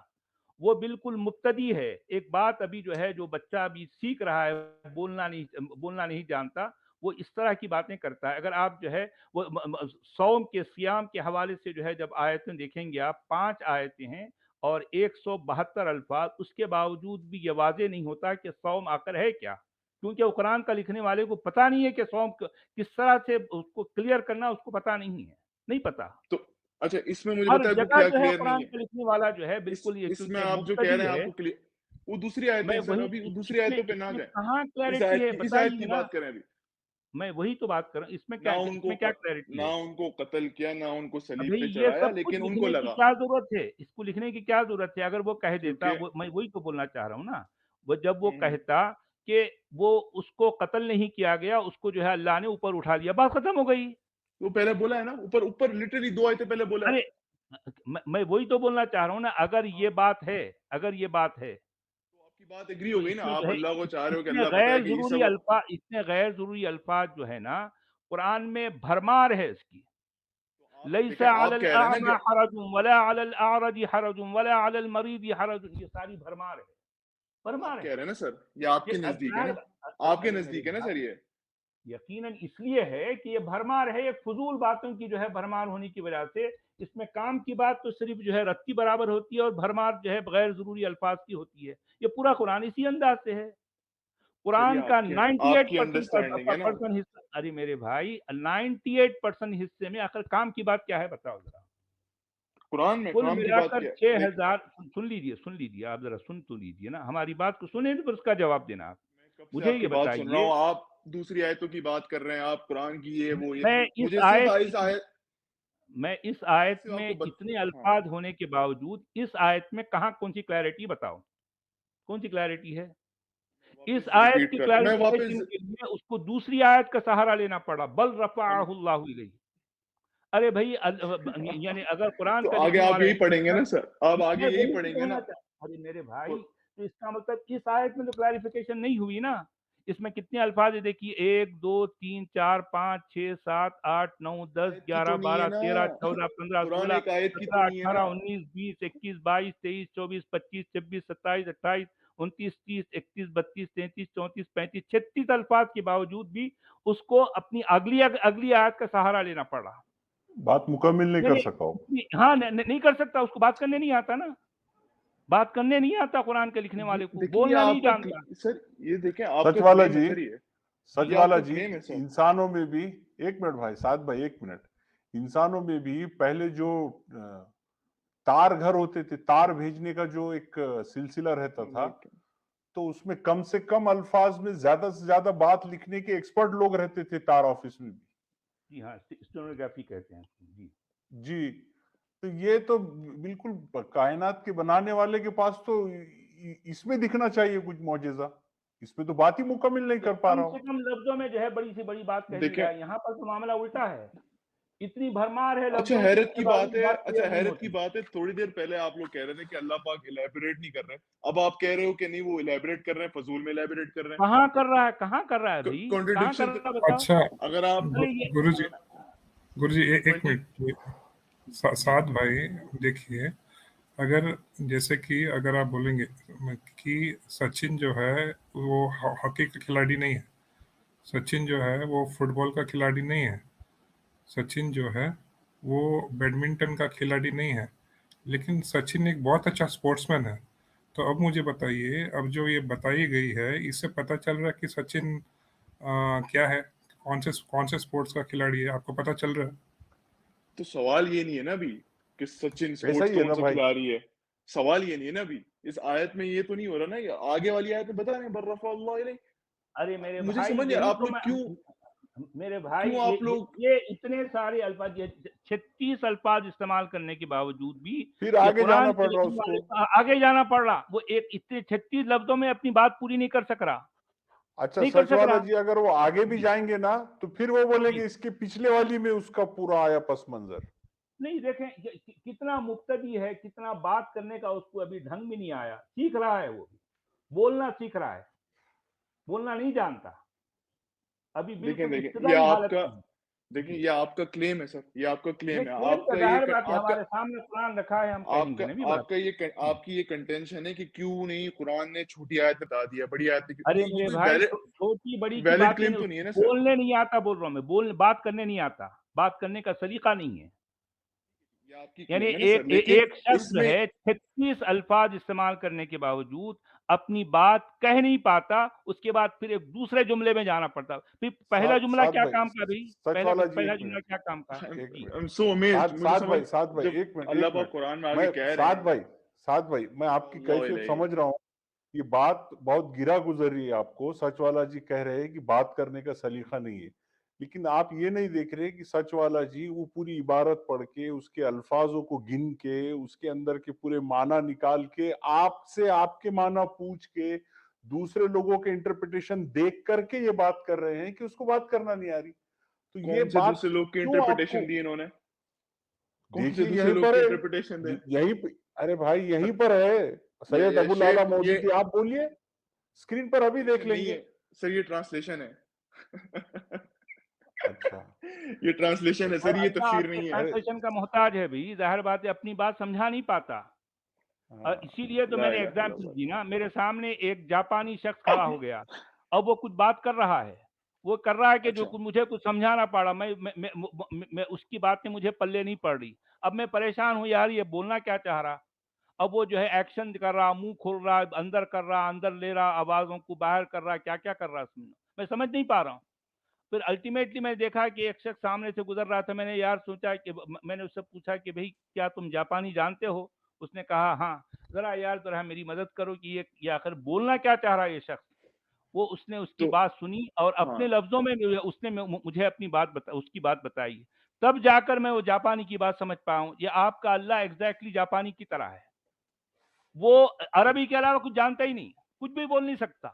वो बिल्कुल मुब्तदी है। एक बात अभी जो है, जो बच्चा अभी सीख रहा है, बोलना नहीं जानता, वो इस तरह की बातें करता है। अगर आप जो है वो सौम के सियाम के हवाले से जो है, जब आयतें देखेंगे आप, 5 आयतें हैं और 172 अल्फाज, उसके बावजूद भी ये वाज़ेह नहीं होता कि सौम आखिर है क्या, क्योंकि वो कुरान का लिखने वाले को पता नहीं है कि सौम किस तरह से उसको क्लियर करना, उसको पता नहीं है, नहीं पता। तो अच्छा, इसमें मुझे हर पता है आपको जगह क्या जो है क्लियर नहीं कुरान है, के लिखने वाला जो है इस बिल्कुल ये, इसमें क्योंकि आप जो कह मुब्तदी रहे हैं है। आपको क्लियर, वो दूसरी आयतें मैं हैं सर, वही अभी वो दूसरी इसमें आयतों पे ना इसमें जाएं, कहाँ इस क्लैरिटी आयत है की, इस आयत बताइए की ना। बात करें अभी। मैं वही तो बात कर रहा हूँ, इसमें ना क्या, उनको इसमें क्या क्लैरिटी ना है? उनको कत्ल किया, ना उनको सलीब अभी पे ये चढ़ाया, सब कुछ लेकिन उनको लिखने की लगा, क्या जरूरत है? इसको लिखने की क्या जरूरत है? अगर वो कह देता, क्योंकि वो मैं वही तो बोलना चाह रहा हूँ ना, वो जब वो हम्म, कहता कि वो उसको कत्ल नहीं किया गया, उसको जो है अल्लाह ने ऊपर उठा लिया, बात खत्म हो गई। वो पहले बोला है ना, ऊपर ऊपर लिटरली 2 आयतें पहले बोला है। अरे मैं वही तो बोलना चाह रहा हूँ ना, अगर ये बात है, अगर ये बात है, तो आपकी बात एग्री तो हो गई ना, इसमें आप जो है अल्लाह को चाह रहे हो कि इतने अल्लाह पता है गैर कि ईसा जरूरी को, अल्फाज, इतने गैर जरूरी अल्फाज जो है ना, कुरान में भरमार है इसकी। तो आप देखें, लैसा आप अलल कह रहे हैं ना अअमा कि हरजुम वला अलल अअरज हरजुम वला अलल मरीद हरजुम, ये सारी भरमार है, आप भरमार कह है। रहे हैं ना सर, ये ये आपके नजदीक है ना, आपके अरे मेरे नजदीक है ना सर भाई, ये, यकीनन इसलिए है कि ये भरमार है, एक फजूल बातों की जो है भरमार होने की वजह से। इसमें काम की बात तो सिर्फ जो है रत्ती बराबर होती है, और भरमार जो है गैर जरूरी अल्फाज की होती है। ये पूरा कुरान इसी अंदाज से है। सर ये कुरान का आपकी 98% अंडरस्टैंडिंग है ना, हिस्सा, अरे मेरे भाई 98% हिस्से में आखिर काम की बात क्या है, बताओ जरा। कुरान में कुल काम की बात मिलाकर क्या है, देख, 6000, सुन लीजिए आप, जरा सुन तो लीजिए ना, हमारी बात को सुने तो उसका जवाब देना आप। मैं कब से मुझे आपकी ये बात सुन रहा बताइए, हूँ, आप दूसरी आयतों की बात कर रहे हैं, आप कुरान की ये वो ये, मैं इस मुझे सिर्फ आयत इस की आयत मैं इस आयत से में आपको इतने हाँ, अल्फाज होने के बावजूद इस आयत में कहाँ कौन सी क्लैरिटी, बताओ कौन सी क्लैरिटी है? इस आयत की मैं क्लैरिफिकेशन वापस, के लिए उसको दूसरी आयत का सहारा लेना पड़ा, बल हम रफ़अहु इलैहि। अरे भाई यानी अगर कुरान तो का आगे लिखने आप वाला यही एक पढ़ेंगे ना सर, आप आगे मैं यही वही तो पढ़ेंगे कहना ना, चाह, अरे मेरे भाई, तो इसका मतलब इस आयत में तो क्लैरिफिकेशन नहीं हुई ना। इसमें कितने अल्फाज है देखिए, 1 2 3 4 5 6 7 8 9 10 आयत की तो 11 नहीं है 12 ना, 13 14 15 कुरान 16 एक आयत की तो 17 नहीं है ना, 18 19 20 21 22 23 24 25 26 27 28 29 30 31 32 33 34 35 36 अल्फाज के बावजूद भी उसको अपनी अगली अगली आयत का सहारा लेना पड़ा। बात मुकम्मल नहीं कर यानी सका हूँ। हाँ, नहीं कर सकता, उसको बात करने नहीं आता ना, बात करने नहीं आता कुरान के लिखने ये वाले को, देखिए, ये बोलना नहीं आपका जानता। सर, ये देखें सच आपका वाला क्लेम है जी, सर, सच ये वाला आपका जी, क्लेम है सर, इंसानों में भी, एक मिनट भाई, साथ भाई, एक मिनट, इंसानों में भी पहले जो तार घर होते थे, तार भेजने का जो एक सिलसिला रहता था, तो उसमें कम से कम अल्फाज में ज्यादा से ज्यादा बात लिखने के एक्सपर्ट लोग रहते थे तार ऑफिस में भी। जी हाँ, स्टेनोग्राफी कहते हैं इसको, जी। जी, तो ये तो बिल्कुल कायनात के बनाने वाले के पास तो इसमें दिखना चाहिए कुछ मौजज़ा, इसमें तो बात ही मुकम्मल नहीं तो कर पा कम रहा से हूँ। कम लफ्जों में जो है बड़ी से बड़ी बात कह दी देखें, जाए, यहाँ पर तो मामला उल्टा है। इतनी भरमार है अच्छा लफ्जों की, हैरत उसके की बात बावजूद है, बात अच्छा क्लियर नहीं हैरत की होती। बात है, थोड़ी देर पहले आप लोग कह रहे थे कि अल्लाह पाक इलेबोरेट नहीं कर रहे, अब आप कह रहे हो कि नहीं वो इलेबोरेट कर रहे हैं, फजूल में इलेबोरेट कर रहे कहाँ कर रहा है, कहाँ कर रहा है हैं, भाई, कहाँ कर कॉन्ट्रडिक्शन, रहा है बताओ। अच्छा अगर आप अरे ये गुरु जी एक 20 मिनट, साथ भाई, देखिए, अगर जैसे कि अगर आप बोलेंगे कि सचिन जो है वो हॉकी का खिलाड़ी नहीं है, सचिन जो है वो फुटबॉल का खिलाड़ी नहीं है, सचिन जो है वो बैडमिंटन का खिलाड़ी नहीं है, लेकिन सचिन एक बहुत अच्छा स्पोर्ट्समैन है। तो अब मुझे बताइए, अब जो ये बताई गई है इससे पता चल रहा है कि सचिन क्या है, कौन से स्पोर्ट्स का खिलाड़ी है, आपको पता चल रहा है? तो सवाल ये नहीं है ना अभी कि सचिन ऐसा स्पोर्ट्स ही है कौन ना सा भाई। खिलाड़ी है, सवाल ये नहीं है ना अभी इस आयत में, ये तो नहीं हो रहा ना, ये आगे वाली आयत में बता रहे हैं बर्रफा अल्लाह इलैहि। अरे मेरे मुझे भाई, समझ नहीं यही आप तो लोग मैं, क्यों मेरे भाई, क्यों आप लोग ये इतने सारे अल्फाज, 36 अल्फाज इस्तेमाल करने के बावजूद भी फिर ये आगे जाना कुरान के पड़ रहा लिखने वाले उसको। आगे जाना पड़ रहा, वो एक इतने 36 लफ्जों में अपनी बात पूरी नहीं कर सक रहा, अच्छा नहीं कर सच सक वाला रहा। जी, अगर वो आगे भी जी जाएंगे ना तो फिर वो बोलेंगे जी। इसके पिछले वाली में उसका पूरा आया पस मंजर। नहीं देखें कितना मुक्तदी है, कितना बात करने का उसको अभी ढंग भी नहीं आया, सीख रहा है, वो भी बोलना सीख रहा है, बोलना नहीं जानता, अभी देखें बिल्कुल देखें ये इब्तिदाई हालत आपका, में है। देखें जी, ये आपका क्लेम है सर, ये आपका नहीं क्लेम है, क्लेम तो आपका जाहिर बात है, आपका हमारे सामने कुरान रखा है, हम कहेंगे आपका ना भी बात। आपका ये जी। आपकी ये कंटेंशन है कि क्यों नहीं कुरान ने छोटी आयत में बता दिया, बड़ी आयत में अरे ये मेरे कोई भाई, वैलिड छोटी बड़ी की वैलिड बात ही क्लेम नहीं, तो नहीं है ना उसको सर। बोलने नहीं आता, बोल रहा हूँ मैं, बात करने नहीं आता, बात करने का सलीका नहीं है। ये आपकी यानी क्लेम है ना सर, लेकिन एक शख्स जो इसमें है 36 अल्फाज इस्तेमाल करने के बावजूद अपनी बात कह नहीं पाता, उसके बाद फिर एक दूसरे जुमले में जाना पड़ता, फिर पहला जुमला साथ क्या भाई, काम का भाई, सच वाला जी पहला एक जुमला मिनट, क्या काम का। एक जी मिनट। आई एम सो अमेज्ड, मुझे समझ साथ भाई जब एक मिनट, अल्लाह एक पाक मिनट। कुरान में आगे मैं कह रहे हैं साथ भाई मैं आपकी अल्लाह कैफियत इलैहि। समझ रहा हूँ। ये बात बहुत गिरा गुजर रही है आपको। सच वाला जी कह रहे हैं कि बात करने का सलीका नहीं है, लेकिन आप ये नहीं देख रहे कि सच वाला जी वो पूरी इबारत पढ़ के, उसके अल्फाजों को गिन के, उसके अंदर के पूरे माना निकाल के, आपसे आपके माना पूछ के, दूसरे लोगों के इंटरप्रिटेशन देख करके ये बात कर रहे हैं कि उसको बात करना नहीं आ रही। तो ये कौन से बात दूसरे लोग के क्यों आपको, इंटरप्रिटेशन दिए इन्होंने, कौन से देखिए दूसरे यहीं लोग पर के है, इंटरप्रिटेशन दे? यहीं पे, अरे भाई यहीं पर है, सैयद अबुल आला शेख ये मौदूदी। आप बोलिए, स्क्रीन पर अभी देख नहीं लेंगे। है सर, ये ट्रांसलेशन है। अच्छा ये ट्रांसलेशन है अच्छा। सर, और ये अल्लाह तफसीर आपके नहीं है। अरे ट्रांसलेशन का मोहताज है भाई, जाहिर बात है अपनी बात समझा नहीं पाता, और हाँ, इसीलिए तो ला मैंने इलाहा एग्जाम्पल इल्लल्लाह। दी ना, मेरे सामने एक जापानी शख्स खड़ा हो गया, अब वो कुछ बात कर रहा है, वो कर रहा है कि जो अच्छा मुझे कुछ समझाना पड़ा, मैं उसकी बातें मुझे पल्ले नहीं पड़ रही, अब मैं परेशान हूँ यार, ये बोलना क्या चाह रहा, अब वो जो है एक्शन कर रहा, मुंह खोल रहा, अंदर कर रहा, अंदर ले रहा, आवाजों को बाहर कर रहा, क्या क्या कर रहा है उसमें, मैं समझ नहीं पा रहा हूँ। फिर अल्टीमेटली मैंने देखा कि एक शख्स सामने से गुजर रहा था, मैंने यार सोचा कि मैंने उससे पूछा कि भाई क्या तुम जापानी जानते हो, उसने कहा हाँ, जरा यार जरा मेरी मदद करो कि ये आखिर बोलना क्या चाह रहा है ये शख्स। वो उसने उसकी तो बात सुनी और हाँ अपने लफ्जों में उसने मुझे अपनी उसकी बात बताई, तब जाकर मैं वो जापानी की बात समझ पाया हूँ, ये आपका अल्लाह एग्जैक्टली जापानी की तरह है, वो अरबी के अलावा कुछ जानता ही नहीं, कुछ भी बोल नहीं सकता,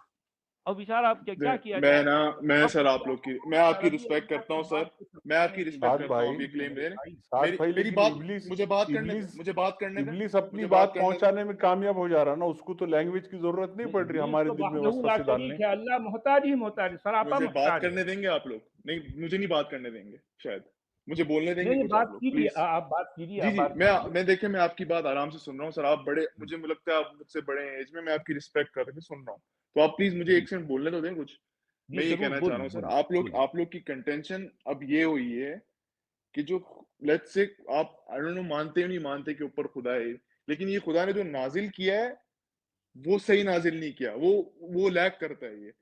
और बेचारा अब क्या किया जाए। मैं अब सर आप लोग की, मैं आपकी अरबी रिस्पेक्ट अल्लाह करता की हूँ बात सर, को मैं समझाने आपकी के रिस्पेक्ट साथ लिए करता हूँ, भाई, आप ये क्लेम मेरे ले भाई, मेरी भाई मेरी लेकिन बात, इबलिस मुझे बात करने दें, इबलिस मुझे बात करने दें, इबलिस अपनी मुझे बात बात करने दें। पहुंचाने में कामयाब हो जा रहा ना, उसको तो लैंग्वेज की जरूरत नहीं पड़ रही इब्लीस हमारे तो दिल में वहदहू ला वसवसे डालने। शरीक है, अल्लाह मोहताज ही मोहताज है, सरापा मुझे बात मोहताज है। करने देंगे आप लोग? नहीं, मुझे नहीं बात करने देंगे शायद, मुझे बोलने देंगे नहीं कुछ आप बात लोग कीजिए, प्लीज। आप बात कीजिए, जी आप जी, बात कीजिए। मैं देखिए, मैं आपकी बात आराम से सुन रहा हूँ सर, आप बड़े, मुझे लगता है आप मुझसे बड़े हैं एज में, मैं आपकी रिस्पेक्ट करके सुन रहा हूँ, तो आप प्लीज मुझे जी एक सेकंड बोलने तो दें कुछ। जी मैं ये जरूर, कहना चाह रहा बोलिए हूँ सर, बोलिए बोलिए। आप लोग की कंटेंशन अब ये हुई है कि जो, लेट्स से आप आई डोंट नो मानते हो नहीं मानते कि ऊपर खुदा है, लेकिन ये खुदा ने जो नाजिल किया है वो सही नाजिल नहीं किया, वो लैग करता है ये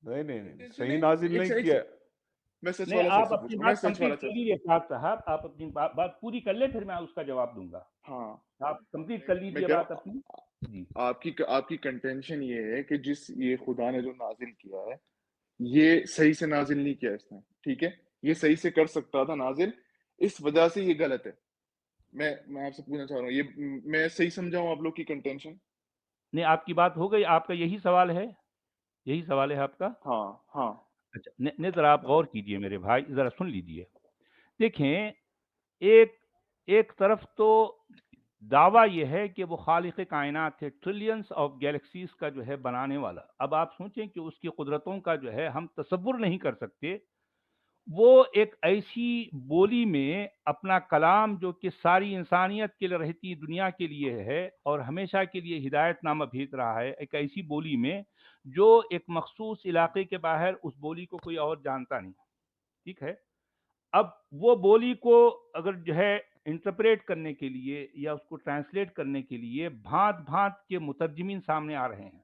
नहीं नहीं नहीं, कंटेंशन सही है। नाजिल नहीं एक किया। मैं सच नहीं वाला सर आप से पूछ अपनी रहा हूँ, मैं बात सच वाला कंप्लीट कर सर। लीजिए साहब साहब, आप अपनी बात पूरी कर ले, फिर मैं उसका जवाब दूंगा, हाँ आप कंप्लीट कर मैं लीजिए कह बात रहा अपनी। हूँ जी आपकी कंटेंशन ये है कि जिस ये खुदा ने जो नाजिल किया है ये सही से नाजिल नहीं किया इसने, ठीक है, ये सही से कर सकता था नाजिल, इस वजह से ये गलत है। मैं आपसे पूछना चाह रहा हूँ, ये मैं सही समझा हूँ आप लोग की कंटेंशन? नहीं, आपकी बात हो गई, आपका यही सवाल है, यही सवाल है आपका। हाँ हाँ अच्छा नहीं जरा आप गौर कीजिए मेरे भाई, जरा सुन लीजिए, देखें, एक एक तरफ तो दावा यह है कि वो खालिक कायनात है, ट्रिलियंस ऑफ गैलेक्सीज का जो है बनाने वाला, अब आप सोचें कि उसकी कुदरतों का जो है हम तसव्वुर नहीं कर सकते, वो एक ऐसी बोली में अपना कलाम जो कि सारी इंसानियत के लिए रहती दुनिया के लिए है और हमेशा के लिए हिदायतनामा भेज रहा है, एक ऐसी बोली में जो एक मखसूस इलाके के बाहर उस बोली को कोई और जानता नहीं, ठीक है। अब वो बोली को अगर जो है इंटरप्रेट करने के लिए या उसको ट्रांसलेट करने के लिए भांत भांत के मुतरजमीन सामने आ रहे हैं।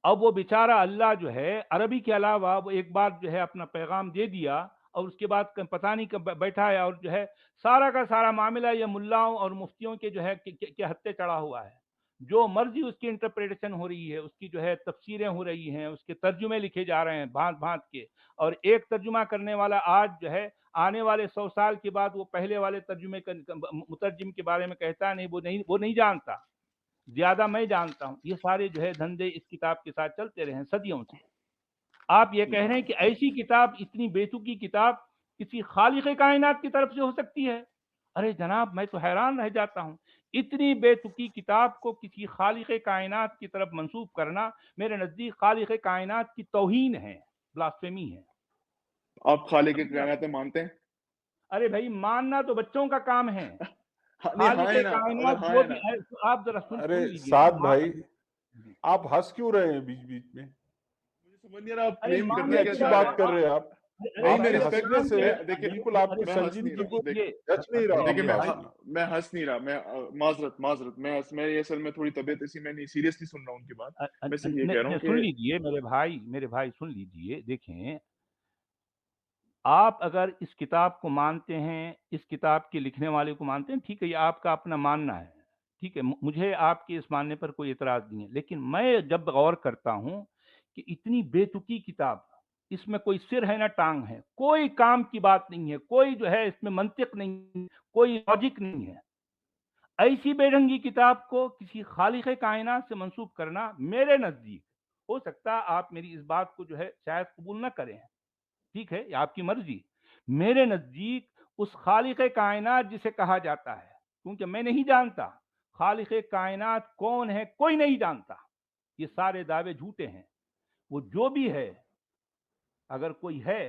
अब वो बेचारा अल्लाह जो है अरबी के अलावा वो एक बार जो है अपना पैगाम दे दिया और उसके बाद पता नहीं कब बैठा है और जो है सारा का सारा मामला ये मुल्लाओं और मुफ्तियों के जो है के हत्थे चढ़ा हुआ है। जो मर्जी उसकी इंटरप्रिटेशन हो रही है, उसकी जो है तफसीरें हो रही हैं, उसके तर्जुमे लिखे जा रहे हैं भांत भांत के, और एक तर्जुमा करने वाला आज जो है आने वाले 100 साल के बाद वो पहले वाले तर्जुमे मुतरजिम के बारे में कहता नहीं, वो नहीं जानता, ज्यादा मैं जानता हूँ। ये सारे जो है धंधे इस किताब के साथ चलते रहे हैं सदियों से। आप ये कह रहे हैं कि ऐसी किताब, इतनी बेतुकी किताब किसी खालिक कायनात की तरफ से हो सकती है? अरे जनाब, मैं तो हैरान रह जाता हूँ। इतनी बेतुकी किताब को किसी खालिक कायनात की तरफ मंसूब करना मेरे नजदीक खालिक कायनात की तौहीन है, ब्लास्फेमी है। आप खालिक कायनात में मानते हैं? अरे भाई, मानना तो बच्चों का काम है। नहीं, हाँ है ना, कायनात अगर हाँ जो है भी ना। है, आप जरा सुन अरे लीजिए। साद भाई, आप हंस क्यों रहे हैं बीच बीच में? मुझे समझ नहीं आ रहा आप अरे क्लेम मान करना कितनी क्या अच्छी चाह रहे बात हैं? कर रहे हैं आप। नहीं, मैं आपके रिस्पेक्ट हंसने से देखिए, बिल्कुल आपकी मैं हंस नहीं संजीदगी रहा, को देखिए जच नहीं रहा देखिए, आपकी मैं बात में। मैं हंस नहीं रहा, मैं माजरत मैं असल में थोड़ी तबीयत ऐसी, मैं नहीं सीरियसली सुन रहा हूँ उनकी बात। मैं सिर्फ ये कह रहा हूँ सुन कि लीजिए मेरे भाई सुन लीजिए। देखें, आप अगर इस किताब को मानते हैं, इस किताब के लिखने वाले को मानते हैं, ठीक है, ये आपका अपना मानना है, ठीक है, मुझे आपके इस मानने पर कोई एतराज नहीं है। लेकिन मैं जब गौर करता हूं कि इतनी बेतुकी किताब, इसमें कोई सिर है ना टांग है, कोई काम की बात नहीं है, कोई जो है इसमें मंतिक नहीं, कोई लॉजिक नहीं है, ऐसी बेढंगी किताब को किसी खालिक कायनात से मंसूब करना मेरे नजदीक, हो सकता है आप मेरी इस बात को जो है शायद कबूल न करें, ठीक है, ये आपकी मर्जी, मेरे नजदीक उस खालिक कायनात जिसे कहा जाता है, क्योंकि मैं नहीं जानता खालिक कायनात कौन है, कोई नहीं जानता, ये सारे दावे झूठे हैं। वो जो भी है, अगर कोई है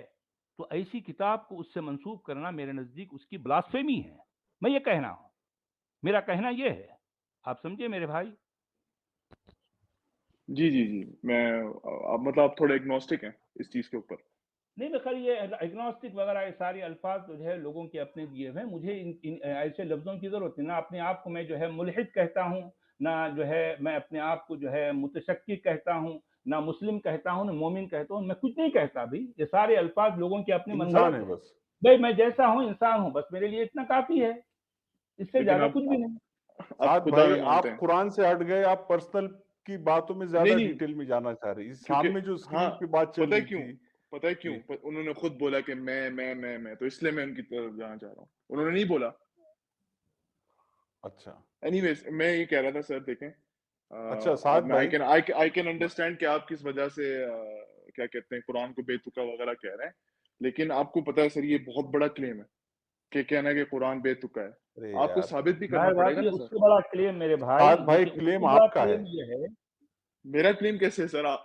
तो ऐसी किताब को उससे मंसूब करना मेरे नजदीक उसकी ब्लास्फेमी है। मैं ये कहना हूं, मेरा कहना ये है, आप समझे मेरे भाई? जी, मैं आप मतलब आप थोड़े एग्नोस्टिक हैं इस चीज के ऊपर। नहीं, मैं खैर ये एग्नोस्टिक वगैरह ये सारे अल्फाज जो है लोगों के अपने दिए हुए हैं, मुझे इन ऐसे लफ्जों की जरूरत नहीं। ना अपने आप को मैं जो है मुल्हिद कहता हूँ, ना जो है मैं अपने आप को जो है मुतशक्किक कहता हूँ, ना मुस्लिम कहता हूँ, ना मोमिन कहता हूँ, मैं कुछ नहीं कहता भाई। ये सारे अल्फाज लोगों के अपने इंसान मनगढ़ंत है हैं। बस। भाई मैं जैसा हूँ इंसान हूँ, बस मेरे लिए इतना काफी है, इससे लेकिन ज्यादा आप कुछ भी नहीं। साद खुदा भाई, में मानते आप हैं? कुरान से हट गए, आप पर्सनल की बातों में ज्यादा नहीं, डिटेल में जाना चाह रहे हैं। इस क्योंकि सामने जो हाँ, स्क्रीन पे बात चल पता है रही क्यों? थी। पता है क्यों? जी, उन्होंने खुद बोला कि मैं, तो इसलिए मैं उनकी तरफ जाना चाह रहा हूँ। उन्होंने नहीं बोला। अच्छा एनीवेज, मैं ये कह रहा था सर, देखें, अच्छा अब साद मैं भाई, आई कैन अंडरस्टैंड कि आप किस वजह से क्या कहते हैं कुरान को बेतुका वगैरह कह रहे हैं, लेकिन आपको पता है सर ये बहुत बड़ा क्लेम है कि कहना कि कुरान बेतुका है। अरे आपको यार, साबित भी करना पड़ेगा ये ना सर। उससे बड़ा क्लेम मेरे भाई, साद भाई, देखिए क्लेम उससे बड़ा आपका है। क्लेम ये है, मेरा क्लेम कैसे है सर?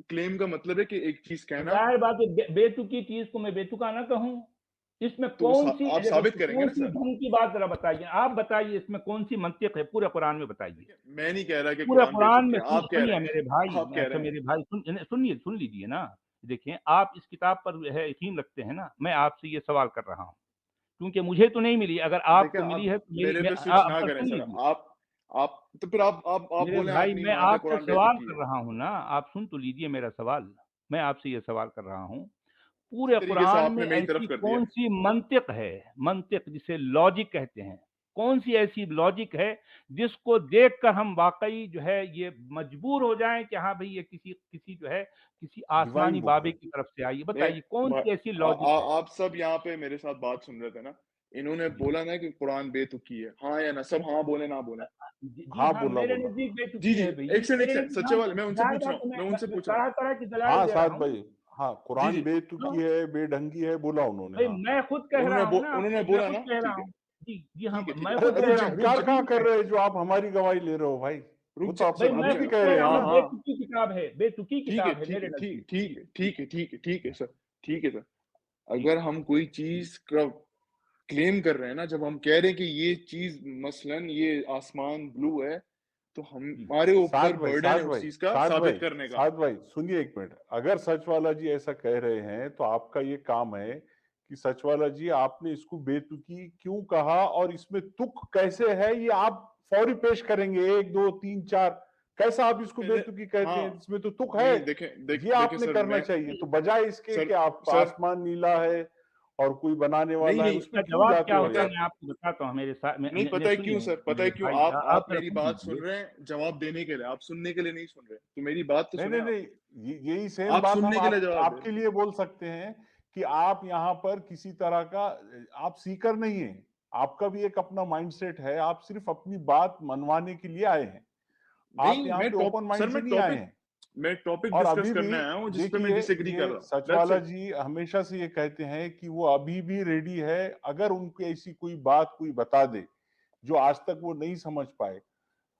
क्लेम का मतलब है कि एक चीज कहना, जाहिर बात है बेतुकी चीज को मैं बेतुका ना कहूं। इसमें तो कौन सी, आप देखो, साबित करेंगे कौन ना सी सर। ढंग की बात जरा बताइए, आप बताइए इसमें कौन सी मंतिक है पूरे कुरान में, बताइए। मैं नहीं कह रहा कि पूरे कुरान कुरान बेतुकी में है, आप कह रहे सुनिए हैं। मेरे भाई, आप कह अच्छा रहे हैं। मेरे भाई सुनिए, सुन लीजिए ना। देखिए, आप इस किताब पर जो है यकीन रखते हैं ना, मैं आपसे ये सवाल कर रहा हूँ, क्योंकि मुझे तो नहीं मिली, अगर देखिए, आपको मिली आप है तो मेरे पे स्विच ना पर करें सुन सर। लीजिए आप तो फिर आप मेरे बोले आप भाई, नहीं मैं मानते आपसे कुरान सवाल बेतुकी कर है। रहा हूँ ना, आप सुन तो लीजिए मेरा सवाल। मैं आपसे ये सवाल कर रहा हूँ, इसी पूरे तरीके से कुरान में आपने मेरी तरफ ऐसी कर दिया। कौन सी मंतिक है, मंतिक जिसे लॉजिक कहते हैं, कौन सी ऐसी लॉजिक है जिसको देखकर हम वाकई जो है ये मजबूर हो जाएं कि हाँ भाई ये किसी किसी जो है किसी डिवाइन आसमानी बुक बाबे है। की तरफ से आई है? नहीं, बताइए कौन सी ऐसी आ, लॉजिक है? आ, आप सब यहाँ पे मेरे साथ बात सुन रहे थे ना। इन्होंने जी बोला ना कि कुरान बेतुकी है, हाँ या ना? सब हाँ बोले ना बोले? जी हाँ, हाँ, बोला मेरे बोला। नजदीक जी बेतुकी जी, है भाई, एक मेरे सेकंड, नजदीक। सच्चे हाँ, वाले, मैं उनसे जाहिर पूछ रहा बात है, हूँ, मैं उनसे मैं पूछ रहा हूँ। तरह तरह की हाँ दलाइल दे रहा साद हूँ। भाई, हाँ जी कुरान जी, बेतुकी है, बेढंगी है, बोला उन्होंने। भाई हाँ, मैं खुद कह रहा हूँ ना उन्होंने आपको, मैं बोला खुद ना? कह रहा ठीक है, हूँ। जी जी हाँ, ठीक है। मैं अरे खुद रुक अरे कह रहा जा, हूँ, रुक इनकार जा, कहाँ कर रहे हैं जो आप हमारी गवाही ले रहे हो भाई? वो रुक तो जा, आप भाई सब रुक मैं खुद जा। ही खुद कह कह रहे रहा हैं हूँ हाँ ना, ना। हाँ, बेतुकी किताब है, बेतुकी किताब है मेरे नजदीक। जी ठीक है सर। ठीक है सर। जी अगर हम कोई चीज का क्लेम कर रहे हैं ना, जब हम कह रहे हैं कि ये चीज मसलन ये आसमान ब्लू है, तो जी हमारे ऊपर बर्डन है उस चीज का साबित करने का। साद भाई सुनिए एक मिनट। अगर सचवाला जी ऐसा कह रहे हैं तो आपका ये काम है कि सचवाला जी आपने इसको बेतुकी क्यों कहा और इसमें तुक कैसे है ये आप फौरी पेश करेंगे, 1 2 3 4 कैसा आप इसको मैंने बेतुकी कहते हाँ हैं, इसमें तो तुक है। नहीं देखें ये देखें आपने सर करना मैं चाहिए, तो बजाय इसके सर कि आप सर आसमान नीला है और कोई बनाने नहीं वाला है, नहीं उसमें इसका क्यों जवाब जाते क्या हो होता है यार? मैं आपको बताता हूँ। मेरे साथ नहीं पता है क्यों सुनिए सर, पता है मेरे क्यों? भाई, आप जरा मेरी सुन बात सुन लीजिए। रहे हैं जवाब देने के लिए, आप सुनने के लिए नहीं सुन रहे, तो मेरी बात तो नहीं सुने नहीं आप। नहीं, यही सेम आप बात सुनने हम के लिए जवाब दे आपके रहे हैं। लिए बोल सकते हैं कि आप यहाँ पर किसी तरह का, आप सीकर नहीं है, आपका भी एक अपना माइंडसेट है, आप सिर्फ अपनी बात मनवाने के लिए आए हैं। आप नहीं यहाँ मैं पे ओपन माइंड से नहीं आए हैं। मैं टॉपिक और डिस्कस अभी करने भी आया हूँ जिस पे मैं देखिए, डिसएग्री कर ये रहा हूँ, दैट्स सचवाला इट। जी हमेशा से ये कहते हैं कि वो अभी भी रेडी है, अगर उनको ऐसी कोई बात कोई बता दे जो आज तक वो नहीं समझ पाए,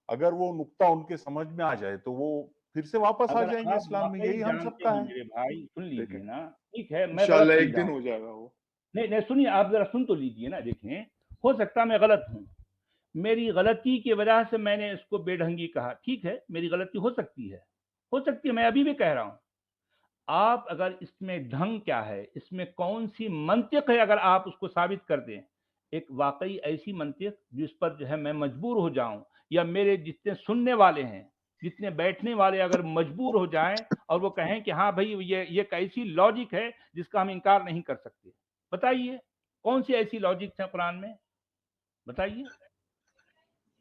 अगर वो नुक्ता उनके समझ में आ जाए तो वो फिर से वापस आ अगर जाएंगे आप इस्लाम में। वाकई यही हम जानते सबका हैं है। मेरे भाई, सुन देखें लीजिए ना, ठीक है मैं गलत इंशाल्लाह एक समझा दिन हूँ। हो जाएगा वो। नहीं नहीं सुनिए, आप जरा सुन तो लीजिए ना। देखें, हो सकता है मैं गलत हूँ, मेरी गलती की वजह से मैंने इसको बेढंगी कहा, ठीक है, मेरी गलती हो सकती है, मैं अभी भी कह रहा हूँ। आप अगर इसमें ढंग क्या है, इसमें कौन सी मंतिक है, अगर आप उसको साबित कर दें, एक वाकई ऐसी मंतिक जिस पर जो है मैं मजबूर हो जाऊं, या मेरे जितने सुनने वाले हैं, जितने बैठने वाले अगर मजबूर हो जाएं और वो कहें कि हाँ भाई ये एक ऐसी लॉजिक है जिसका हम इनकार नहीं कर सकते, बताइए कौन सी ऐसी लॉजिक है कुरान में, बताइए।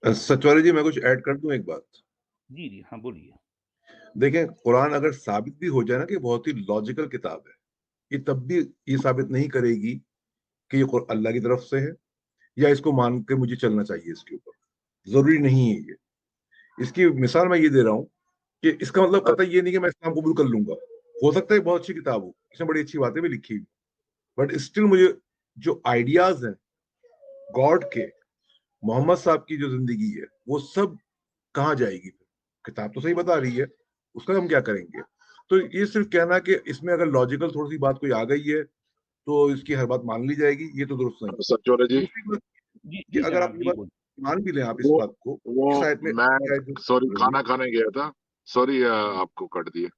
सचवाले जी मैं कुछ ऐड कर दूं एक बात। जी जी हाँ बोलिए। देखें, कुरान अगर साबित भी हो जाए ना कि बहुत ही लॉजिकल किताब है, ये तब भी ये साबित नहीं करेगी कि ये अल्लाह की तरफ से है या इसको मान के मुझे चलना चाहिए इसके ऊपर। जरूरी नहीं है ये। इसकी मिसाल मैं ये दे रहा हूँ कि इसका मतलब कतई ये नहीं कि मैं इस्लाम कबूल कर लूंगा। हो सकता है बहुत अच्छी किताब हो, इसमें बड़ी अच्छी बातें भी लिखी हुई, बट स्टिल मुझे जो आइडियाज हैं गॉड के, मोहम्मद साहब की जो जिंदगी है, वो सब कहाँ जाएगी? किताब तो सही बता रही है, उसका हम क्या करेंगे? तो ये सिर्फ कहना कि इसमें अगर लॉजिकल थोड़ी सी बात कोई आ गई है तो इसकी हर बात मान ली जाएगी, ये तो दुरुस्त नहीं। सचोरे जी, दूसरी बात जी कि जी अगर आप जनाब, ये जी बात बोलिए। मान भी लें आप इस वो बात को, वो इस आयत में मैं सॉरी खाना खाने गया था, सॉरी आपको कट दिया।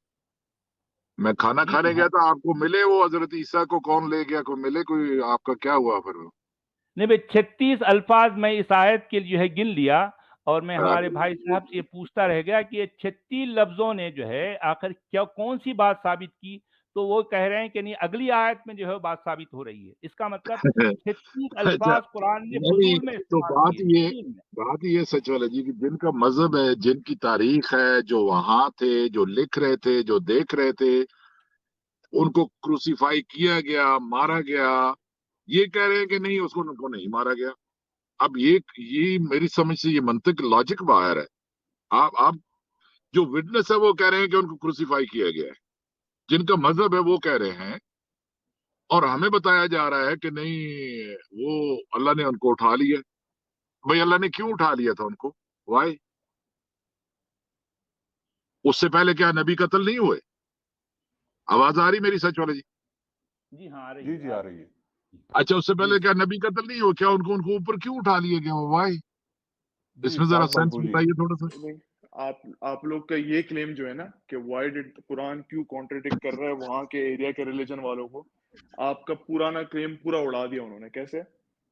मैं खाना जी खाने हाँ, गया था, आपको मिले वो हजरत ईसा को कौन ले गया, कोई मिले, कोई आपका क्या हुआ फिर? नहीं भाई 36 अल्फाज मैं इस आयत के जो है गिन लिया, और मैं हमारे भाई साहब से ये पूछता रह गया कि ये 36 लफ्जों ने जो है आखिर क्या कौन सी बात साबित की, तो वो कह रहे हैं कि नहीं अगली आयत में जो है बात साबित हो रही है। इसका मतलब 36 अच्छा अल्फाज कुरान ने नहीं, फजूल में तो इस्तेमाल किए, फजूल में। बात ये सच वाला जी कि जिनका मजहब है, जिनकी तारीख है, जो वहां थे, जो लिख रहे थे, जो देख रहे थे, उनको क्रूसीफाई किया गया, मारा गया, ये कह रहे हैं कि नहीं उसको उनको नहीं मारा गया। अब ये मेरी समझ से ये मंतिक लॉजिक बाहर है। आप जो विटनेस है वो कह रहे हैं कि उनको क्रूसीफाई किया गया है, जिनका मजहब है वो कह रहे हैं, और हमें बताया जा रहा है कि नहीं वो अल्लाह ने उनको उठा लिया। भाई अल्लाह ने क्यों उठा लिया था उनको? वाई? उससे पहले क्या नबी कत्ल नहीं हुए? आवाज आ रही मेरी सच वाले जी? जी हाँ आ रही जी है, जी आ रही है। अच्छा, उससे पहले जी क्या नबी कत्ल नहीं हुआ? क्या उनको उनको ऊपर क्यों उठा लिया गया? वाई? जी इसमें जरा साद भाई सेंस बोलिए। बताइए थोड़ा सा। नहीं, आप लोग का ये क्लेम जो है ना कि व्हाई डिड कुरान क्यों कॉन्ट्रडिक्ट कर रहा है वहां के एरिया के रिलीजन वालों को, आपका पुराना क्लेम पूरा उड़ा दिया उन्होंने। कैसे?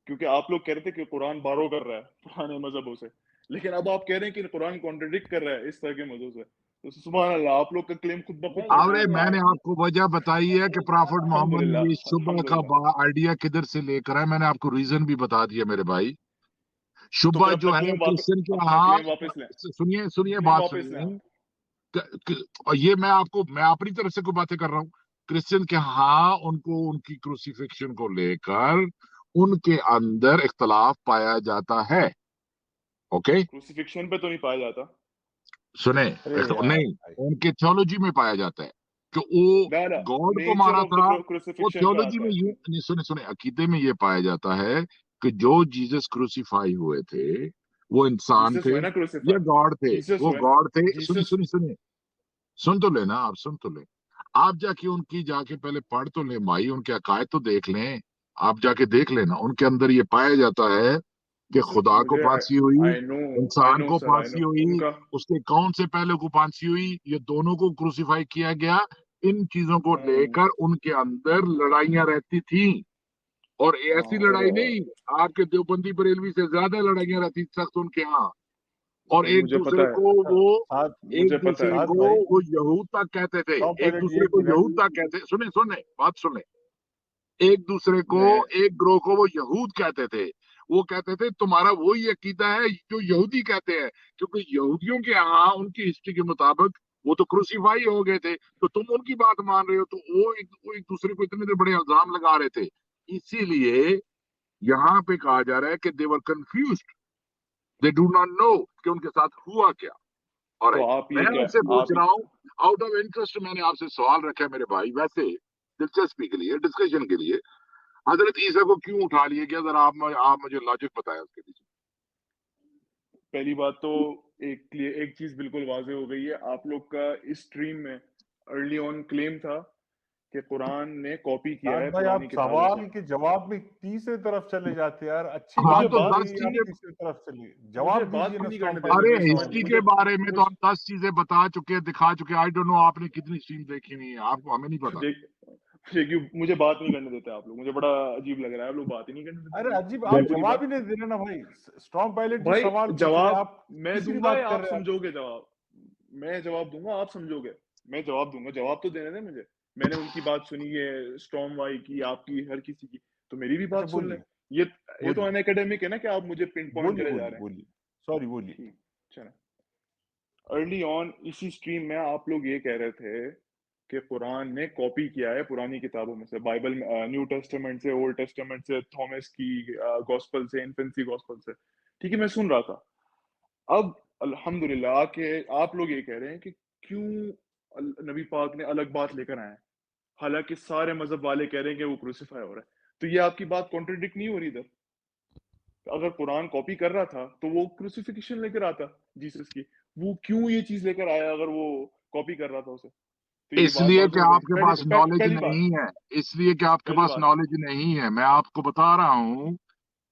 क्योंकि आप लोग कह रहे थे कि कुरान बारो कर रहा है पुराने मजहबों से, लेकिन अब आप कह रहे हैं कि कुरान कॉन्ट्रडिक्ट कर रहा है इस तरह के मजहब से, तो सुभान अल्लाह, आप लोग का क्लेम खुद ब खुद नहीं पलट अरे गया। मैंने आपको वजह बताई है कि प्रॉफिट मोहम्मद ने ये अल्हम्दुलिल्लाह, शुबह का अल्हम्दुलिल्लाह। आइडिया किधर से लेकर आए, मैंने आपको रीजन भी बता दिया मेरे भाई। तो शुबह फिर जो अपना है क्लेम वापस क्रिश्चियन के अपना हाँ, क्लेम वापस लें, सुनिए सुनिए क्लेम बात वापस लें सुनिए। आप। और ये मैं अपनी तरफ से कोई बातें कर रहा हूँ। क्रिश्चियन के हाँ उनको उनकी क्रूसिफिक्शन को लेकर उनके अंदर इख्तलाफ पाया जाता है। ओके, क्रूसिफिक्शन पे तो नहीं पाया जाता। सुने, अरे यार नहीं, भाई, उनके थियोलॉजी में पाया जाता है कि वो ना ना, गॉड को नेचर मारा ऑफ द था। वो क्रूसिफिक्शन पे थियोलॉजी आता में है। यूं नहीं, सुने सुने, अकीदे में ये पाया जाता है कि जो जीसस क्रूसीफाई हुए थे वो इंसान जीसस थे हुए ना या क्रूसिफाई, गॉड थे? जीसस वो हुए, गॉड थे। सुनिए जीसस। सुनिए सुनिए, सुन तो लेना, आप सुन तो ले। आप जाके उनकी जाके पहले पढ़ तो ले भाई, उनके अकायद तो देख लें। आप जाके देख लेना, उनके अंदर ये पाया जाता है कि खुदा को मुझे फांसी हुई, आई इंसान नो को सर, आई नो फांसी हुई, उनका। उसके कौन से पहले को फांसी हुई, ये दोनों को क्रूसीफाई किया गया। इन चीजों को लेकर उनके अंदर लड़ाइयां रहती थी, और ऐसी और लड़ाई नहीं, आपके देवबंदी बरेलवी से ज्यादा लड़ाइयां रहती सख्त उनके यहाँ। और एक मुझे दूसरे पता है, को वो साथ एक मुझे पता दूसरे है। साथ को भाई वो यहूद तक कहते थे, सौ एक पहले दूसरे एक को मिनट यहूद तक कहते, सुने सुने बात सुने, एक दूसरे को मैं एक ग्रोह को वो यहूद कहते थे। वो कहते थे तुम्हारा वही अकीदा है जो यहूदी कहते हैं, क्योंकि यहूदियों के यहाँ उनकी हिस्ट्री के मुताबिक वो तो क्रूसीफाई हो गए थे, तो तुम उनकी बात मान रहे हो, तो वो एक दूसरे को इतने बड़े इल्जाम लगा रहे थे। इसीलिए यहाँ पे कहा जा रहा है कि they were confused, they do not know कि उनके साथ हुआ क्या। और तो आप मैं ये क्या आपसे पूछ आप रहा हूँ, आउट ऑफ इंटरेस्ट मैंने आपसे सवाल रखा है मेरे भाई, वैसे दिलचस्पी के लिए, डिस्कशन के लिए, हजरत ईसा को क्यों उठा लिया गया, जरा आप मुझे लॉजिक बताएं उसके पीछे। पहली बात तो एक चीज बिल्कुल वाजे हो गई है। आप लोग का इस स्ट्रीम में अर्ली ऑन क्लेम था कि कुरान ने कॉपी किया साथ है भाई आप पुरानी किताबों सवाल से। के जवाब में तीसरी तरफ चले जाते हैं यार, अच्छी हाँ बात तो हो 10 रही है आप चीजें, तीसरी तरफ चले, मुझे जवाब बात दीजिए ना नहीं स्ट्रॉन्ग करने पहले अरे देते मेरे सवाल सवाल हिस्ट्री का। के मुझे बारे में तो मुझ आप 10 चीजें बता चुके हैं, दिखा चुके हैं। आई डोंट नो आपने कितनी स्ट्रीम देखी हुई है, आपको, हमें नहीं पता। देख देखिए मुझे बात नहीं करने देते आप लोग, मुझे बड़ा अजीब लग रहा है, आप लोग बात ही नहीं करने देते अरे मुझे। अजीब, मैं आप पूरी जवाब बात ही नहीं दे रहे ना भाई। स्ट्रॉन्ग पायलट जी भाई सवाल पूछ रहे हैं, जवाब आप मैं तीसरी दूंगा बात या कर आप रहे हैं। समझोगे जवाब? मैं जवाब दूंगा, आप समझोगे? मैं जवाब दूंगा, जवाब तो देने दे मुझे। मैंने उनकी बात सुनी है, स्टॉर्म वाई की, आपकी, हर किसी की, तो मेरी भी अच्छा बात सुन लें। बोलिए ये तो बोलिए अनएकेडमिक है ना कि आप मुझे पिन पॉइंट बोलिए करे जा बोलिए रहे हैं। बोलिए, सॉरी बोलिए। ठीक, चलो। अर्ली ऑन इसी स्ट्रीम में आप लोग ये कह रहे थे कि कुरान ने कॉपी किया है पुरानी किताबों में से, बाइबल, न्यू टेस्टामेंट से, ओल्ड टेस्टामेंट से, थॉमस की गॉस्पल से, इन्फेंसी गॉस्पल से। ठीक है, मैं सुन रहा था। अब अल्हम्दुलिल्लाह के आप लोग ये कह रहे हैं कि क्यों नबी पाक ने अलग बात लेकर आए हैं, हालांकि सारे मजहब वाले कह रहे हैं कि वो क्रूसीफाई हो रहा है। तो ये आपकी बात कॉन्ट्रडिक्ट नहीं हो रही इधर? अगर कुरान कॉपी कर रहा था तो वो क्रूसिफिक्शन लेकर आता जीसस की, वो क्यों ये चीज लेकर आया अगर वो कॉपी कर रहा था उसे? तो ये बात इसलिए वाज़ेह कि हो गई। आपके पास नॉलेज पहली बात, नहीं है, इसलिए कि आपके पहली पास बात नॉलेज नहीं है। मैं आपको बता रहा हूँ,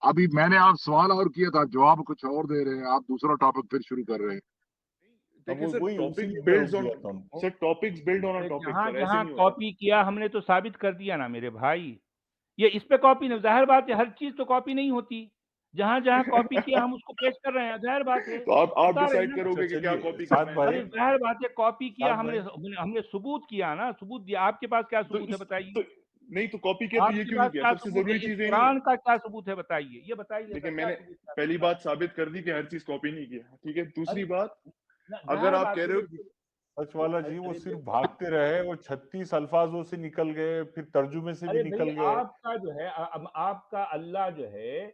अभी मैंने आप सवाल और किया था, जवाब कुछ और दे रहे हैं आप, दूसरा टॉपिक फिर शुरू कर रहे हैं। अब देखिए सर, वही टॉपिक इसीलिए मैं बिल्ड्स रोक ऑन, दिया था उनको। Sir topics build on a अरे टॉपिक जहाँ सर, ऐसे जहाँ नहीं होता। कॉपी किया हमने तो साबित कर दिया ना मेरे भाई। ये इस पे कॉपी नहीं, जाहिर बात है हर चीज तो कॉपी नहीं होती। जहाँ जहाँ कॉपी किया हम उसको पेश कर रहे हैं, जाहिर बात है तो आप बता रहे हैं डिसाइड ना। अच्छा करोगे कि क्या चलिए कॉपी साथ करना है भाई, अरे इसमें। जाहिर बात है कॉपी किया साथ हमने, भाई हमने सबूत किया ना, सबूत दिया। आपके पास क्या तो सबूत है इस बताइए? तो नहीं तो कॉपी किया तो ये आपके क्यों पास नहीं किया? क्या सबसे सबूत है? जरूरी इस चीज यही नहीं है। कुरान का क्या सबूत है बताइए, ये बताइए देखिए सर, क्या मैंने सबूत है पहली आपके पास? बात साबित कर दी कि हर चीज कॉपी नहीं किया, ठीक है। दूसरी अरे बात, अगर जाहिर आप बात कह है, रहे हो देखिए, सच वाला जी, वो अरे सिर्फ भागते रहे, वो 36 अल्फाजों से निकल गए, फिर तर्जुमे से भी अरे निकल भाई गए। आपका जो है अब आपका अल्लाह जो है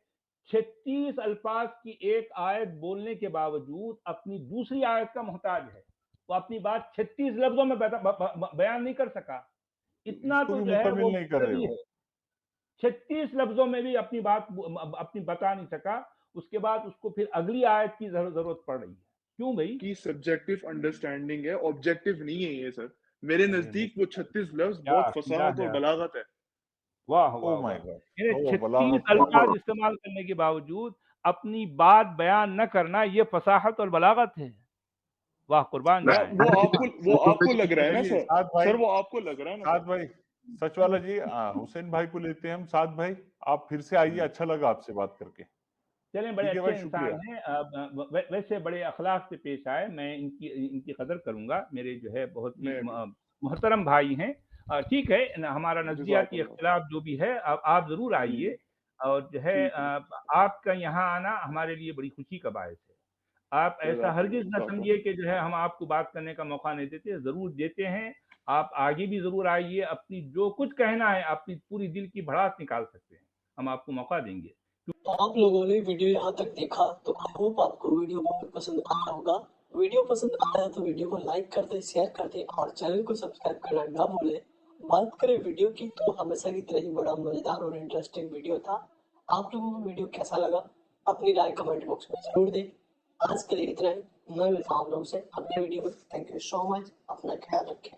36 अल्फाज की एक आयत बोलने के बावजूद अपनी दूसरी आयत का मोहताज है। वो अपनी बात 36 लफ्जों में बयान नहीं कर सका। तो इतना इसको तो भी जो है मुकम्मिल वो नहीं कर रहे मुक्तदी हो। है। 36 लफ्जों में भी अपनी बात अपनी बता नहीं सका। उसके बाद उसको फिर अगली आयत की जरूरत पड़ रही है। क्यों भाई? की सब्जेक्टिव अंडरस्टैंडिंग है, ऑब्जेक्टिव नहीं है ये सर। मेरे अरे नजदीक वो नहीं, 36 लफ्ज क्या बहुत किया फसाहत और है? बलागत है। वाह ओ वाह माय वाह! गॉड, यानी ओ 36 बलागत तो अल्फाज इस्तेमाल करने के बावजूद अपनी बात बयान न करना, ये फसाहत और बलागत है। वाह कुर्बान वो जाए। वो आपको वो आपको लग रहा है ना चलिए सर, साथ भाई, सर वो आपको लग रहा है ना साथ सर। भाई, सच वाला जी, हुसैन भाई को लेते हैं हम। साथ भाई आप फिर से आइए, जी अच्छा लगा आपसे बात करके। चलें, बड़े ठीक है अच्छे भाई, इंसान शुक्रिया। हैं। वैसे बड़े अखलाक से पेश आए, मैं इनकी इनकी कदर करूंगा। मेरे जो है बहुत ही मैं भी, मोहतरम भाई हैं। ठीक है हमारा नज़रियाती जज़ाकल्लाह खैर। इख्तिलाफ जो भी है, आप ज़रूर जी आइए। और जो है ठीक है, आपका यहाँ आना हमारे लिए बड़ी खुशी का बायस है। आप ऐसा जज़ाकल्लाह हरगिज़ ना जज़ाकल्लाह। समझिए कि जो है हम आपको बात करने का मौका नहीं देते, ज़रूर देते हैं। आप आगे भी ज़रूर आइए, अपनी जो कुछ कहना है, अपनी पूरी दिल की भड़ास निकाल सकते हैं, हम आपको मौका देंगे। तो आप लोगों ने वीडियो यहाँ तक देखा तो आई होप आपको वीडियो बहुत पसंद आया होगा। वीडियो पसंद आया तो वीडियो को लाइक कर दें, शेयर कर दें और चैनल को सब्सक्राइब करना ना भूलें। बात करें वीडियो की तो हमेशा की तरह ही बड़ा मजेदार और इंटरेस्टिंग वीडियो था। आप लोगों को वीडियो कैसा लगा अपनी राय कमेंट बॉक्स में जरूर दें। आज के लिए इतना ही, मैं मिलता हूँ आप लोगों से अगले वीडियो में। थैंक यू सो मच, अपना ख्याल रखें।